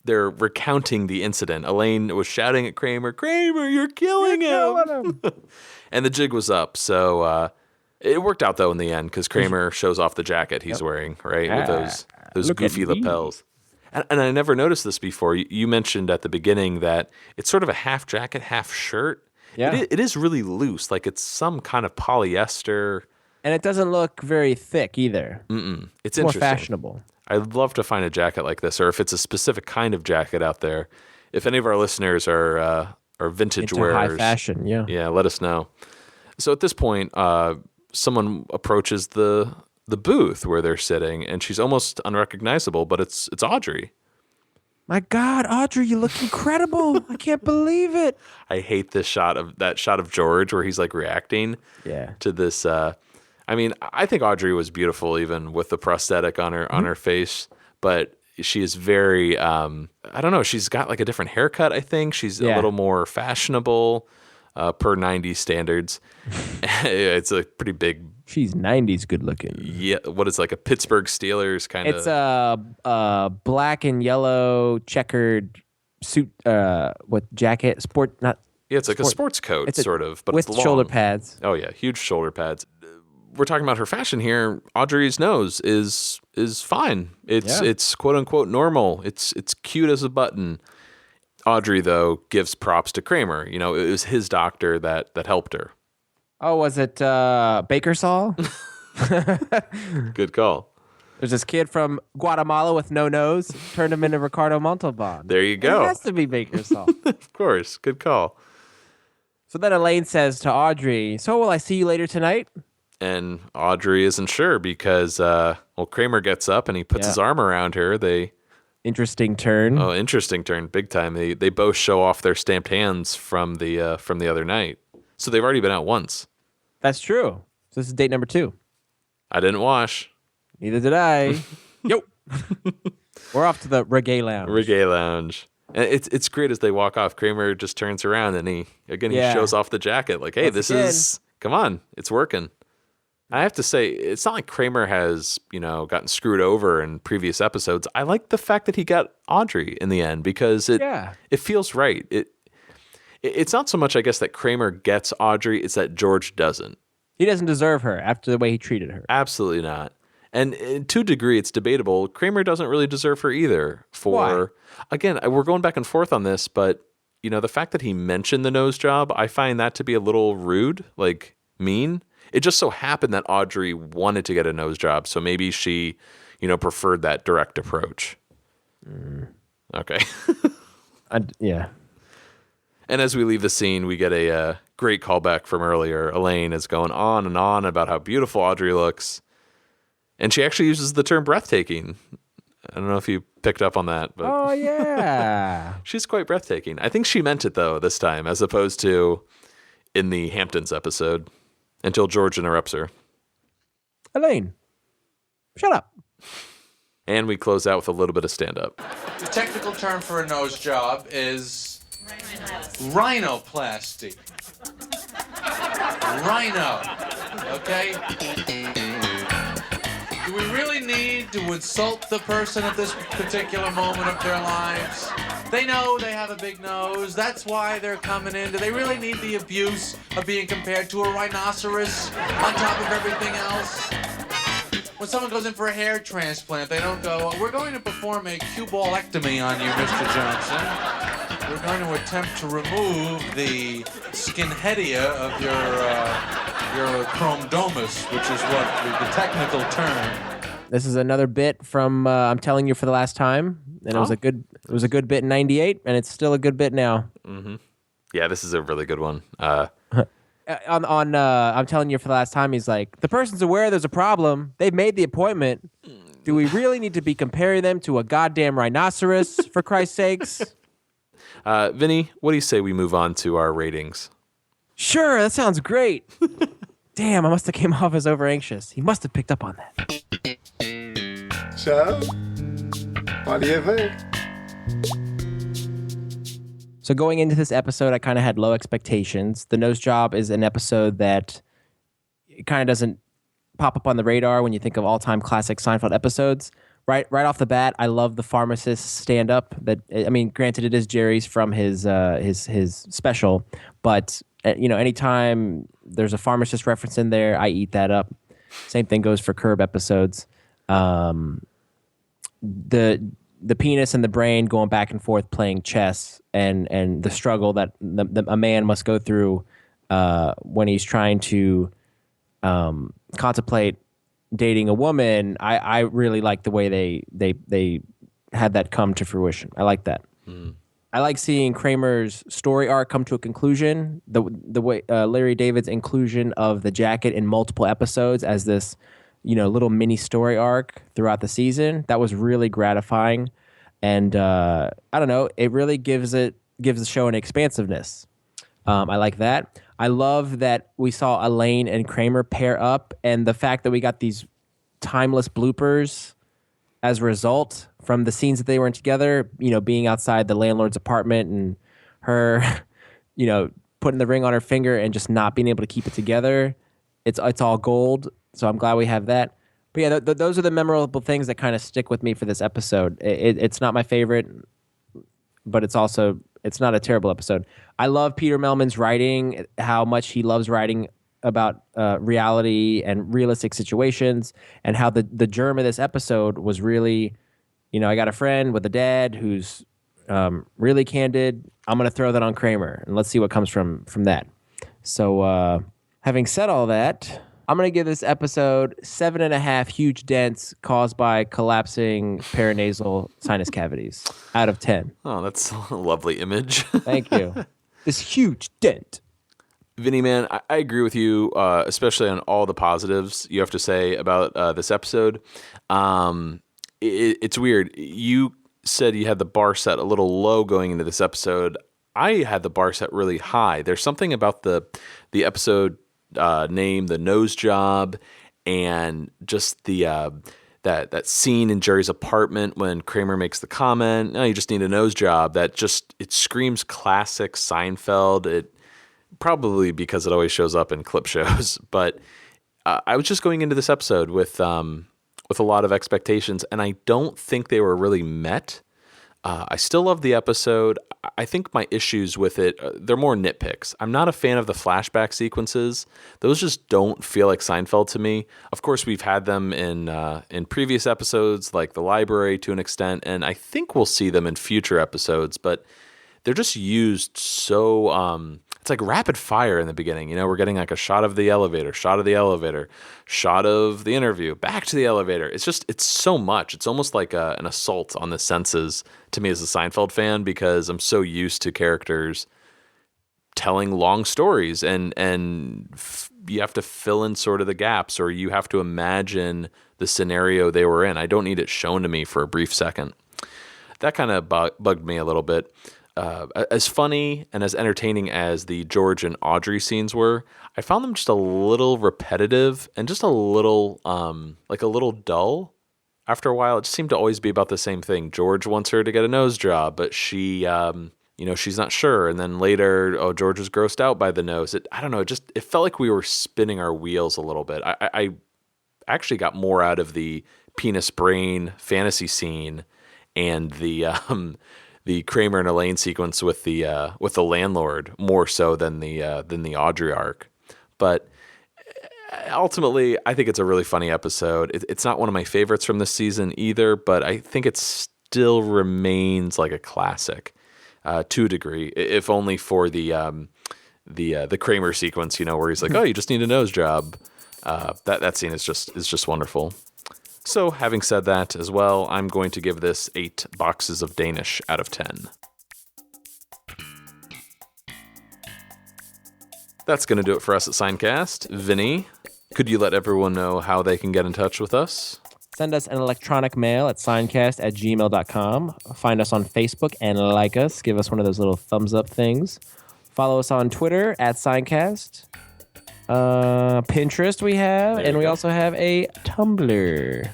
They're recounting the incident. Elaine was shouting at Kramer, you're killing him. And the jig was up. So it worked out, though, in the end, because Kramer shows off the jacket he's wearing, right, with those goofy lapels. And I never noticed this before. You mentioned at the beginning that it's sort of a half jacket, half shirt. Yeah. It is really loose, like it's some kind of polyester. And it doesn't look very thick either. It's more interesting. fashionable. I'd love to find a jacket like this, or if it's a specific kind of jacket out there. If any of our listeners are vintage Into wearers, high fashion, yeah, let us know. So at this point, someone approaches the booth where they're sitting, and she's almost unrecognizable, but it's Audrey. My God, Audrey, you look incredible! I can't believe it. I hate this shot of George where he's like reacting to this. I mean, I think Audrey was beautiful even with the prosthetic on her face, but she is very I don't know, she's got like a different haircut, I think. She's a little more fashionable per 90s standards. It's a pretty big. She's 90s good looking. Yeah, what is like a Pittsburgh Steelers kind of. It's a black and yellow checkered suit with jacket, sport not. Yeah, it's like a sports coat sort of, but with it's long. shoulder pads. Oh yeah, huge shoulder pads. We're talking about her fashion here. Audrey's nose is fine. It's quote unquote normal. It's cute as a button. Audrey though gives props to Kramer. You know, it was his doctor that helped her. Oh, was it Baker Saul? Good call. There's this kid from Guatemala with no nose. Turned him into Ricardo Montalban. There you go. It has to be Baker Saul. Of course. Good call. So then Elaine says to Audrey, "So will I see you later tonight?" And Audrey isn't sure because Kramer gets up and he puts his arm around her. Interesting turn. Oh, interesting turn, big time. They both show off their stamped hands from the other night. So they've already been out once. That's true. So this is date number 2. I didn't wash. Neither did I. Yo. We're off to the Reggae Lounge. And it's great as they walk off. Kramer just turns around and he shows off the jacket. Like, hey, come on, it's working. I have to say, it's not like Kramer has, gotten screwed over in previous episodes. I like the fact that he got Audrey in the end because it feels right. It's not so much, I guess, that Kramer gets Audrey. It's that George doesn't. He doesn't deserve her after the way he treated her. Absolutely not. And to a degree, it's debatable. Kramer doesn't really deserve her either. Why? Again, we're going back and forth on this, but, the fact that he mentioned the nose job, I find that to be a little rude, like mean. It just so happened that Audrey wanted to get a nose job, so maybe she, preferred that direct approach. Okay. Yeah. And as we leave the scene, we get a great callback from earlier. Elaine is going on and on about how beautiful Audrey looks. And she actually uses the term breathtaking. I don't know if you picked up on that. But Oh, yeah. she's quite breathtaking. I think she meant it, though, this time, as opposed to in the Hamptons episode, until George interrupts her. Elaine, shut up. And we close out with a little bit of stand-up. The technical term for a nose job is rhinoplasty. Rhino. Okay? Do we really need to insult the person at this particular moment of their lives? They know they have a big nose. That's why they're coming in. Do they really need the abuse of being compared to a rhinoceros on top of everything else? When someone goes in for a hair transplant, they don't go, we're going to perform a cuballectomy on you, Mr. Johnson. We're going to attempt to remove the skinheadia of your chromodomus, which is what the technical term. This is another bit from I'm Telling You for the Last Time, and it was a good bit in '98, and it's still a good bit now. Mm-hmm. Yeah, this is a really good one. On I'm Telling You for the Last Time, he's like, the person's aware there's a problem. They've made the appointment. Do we really need to be comparing them to a goddamn rhinoceros, for Christ's sakes? Vinny, what do you say we move on to our ratings? Sure, that sounds great. Damn, I must have came off as over anxious. He must have picked up on that. So, what do you think? So going into this episode, I kind of had low expectations. The Nose Job is an episode that kind of doesn't pop up on the radar when you think of all-time classic Seinfeld episodes. Right off the bat, I love the pharmacist stand-up. Granted, it is Jerry's from his special, but anytime there's a pharmacist reference in there, I eat that up. Same thing goes for Curb episodes. The penis and the brain going back and forth playing chess, and the struggle that a man must go through when he's trying to contemplate dating a woman. I really like the way they had that come to fruition. I like that. I like seeing Kramer's story arc come to a conclusion. The way Larry David's inclusion of the jacket in multiple episodes as this, little mini story arc throughout the season, that was really gratifying. And I don't know, it really gives the show an expansiveness. I like that. I love that we saw Elaine and Kramer pair up, and the fact that we got these timeless bloopers as a result from the scenes that they were in together, being outside the landlord's apartment and her, putting the ring on her finger and just not being able to keep it together. It's all gold. So I'm glad we have that. But yeah, those are the memorable things that kind of stick with me for this episode. It's not my favorite, but it's not a terrible episode. I love Peter Melman's writing, how much he loves writing about reality and realistic situations, and how the germ of this episode was really, I got a friend with a dad who's really candid. I'm going to throw that on Kramer, and let's see what comes from that. So having said all that, I'm going to give this episode 7.5 huge dents caused by collapsing paranasal sinus cavities out of 10. Oh, that's a lovely image. Thank you. This huge dent. Vinny, man, I agree with you, especially on all the positives you have to say about this episode. It's weird. You said you had the bar set a little low going into this episode. I had the bar set really high. There's something about the episode name, The Nose Job, and just the that scene in Jerry's apartment when Kramer makes the comment, "No, you just need a nose job." It screams classic Seinfeld. It probably because it always shows up in clip shows, but I was just going into this episode with a lot of expectations, and I don't think they were really met. I still love the episode. I think my issues with it, they're more nitpicks. I'm not a fan of the flashback sequences. Those just don't feel like Seinfeld to me. Of course, we've had them in previous episodes, like The Library to an extent, and I think we'll see them in future episodes, but they're just used so... it's like rapid fire in the beginning. We're getting like a shot of the elevator, shot of the interview, back to the elevator. It's so much. It's almost like an assault on the senses to me as a Seinfeld fan, because I'm so used to characters telling long stories and you have to fill in sort of the gaps, or you have to imagine the scenario they were in. I don't need it shown to me for a brief second. that kind of bugged me a little bit. As funny and as entertaining as the George and Audrey scenes were, I found them just a little repetitive and just a little, like a little dull. After a while, it just seemed to always be about the same thing. George wants her to get a nose job, but she, she's not sure. And then later, George was grossed out by the nose. I don't know, it felt like we were spinning our wheels a little bit. I actually got more out of the penis brain fantasy scene and the Kramer and Elaine sequence with the landlord more so than the Audrey arc. But ultimately, I think it's a really funny episode. It's not one of my favorites from this season either, but I think it still remains like a classic to a degree, if only for the Kramer sequence, where he's like, "Oh, you just need a nose job." That scene is just wonderful. So, having said that as well, I'm going to give this 8 boxes of Danish out of 10. That's going to do it for us at Seincast. Vinny, could you let everyone know how they can get in touch with us? Send us an electronic mail at seincast@gmail.com. Find us on Facebook and like us. Give us one of those little thumbs up things. Follow us on Twitter at Seincast. Pinterest we have, and we also have a Tumblr.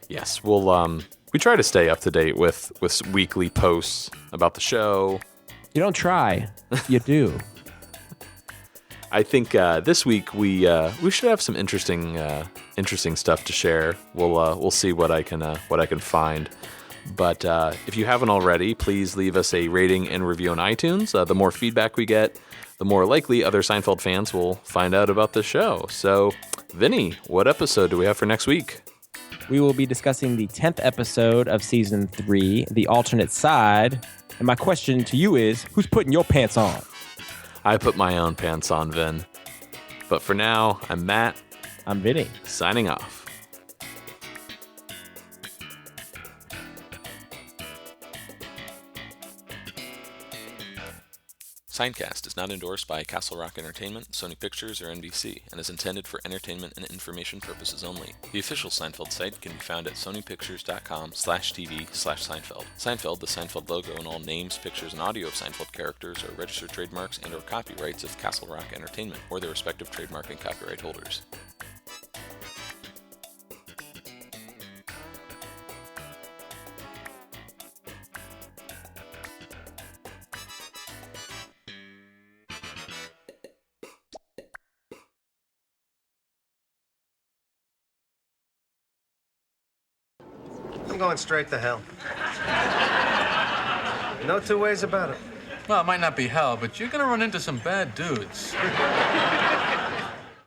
Yes, we try to stay up to date with weekly posts about the show. You don't try, you do. I think this week we should have some interesting stuff to share. We'll see what I can find. But if you haven't already, please leave us a rating and review on iTunes. The more feedback we get, the more likely other Seinfeld fans will find out about the show. So, Vinny, what episode do we have for next week? We will be discussing the 10th episode of Season 3, The Alternate Side. And my question to you is, who's putting your pants on? I put my own pants on, Vin. But for now, I'm Matt. I'm Vinny. Signing off. Seincast is not endorsed by Castle Rock Entertainment, Sony Pictures, or NBC, and is intended for entertainment and information purposes only. The official Seinfeld site can be found at sonypictures.com/TV/Seinfeld. Seinfeld, the Seinfeld logo, and all names, pictures, and audio of Seinfeld characters are registered trademarks and/or copyrights of Castle Rock Entertainment or their respective trademark and copyright holders. I'm going straight to hell. No two ways about it. Well, it might not be hell, but you're gonna run into some bad dudes.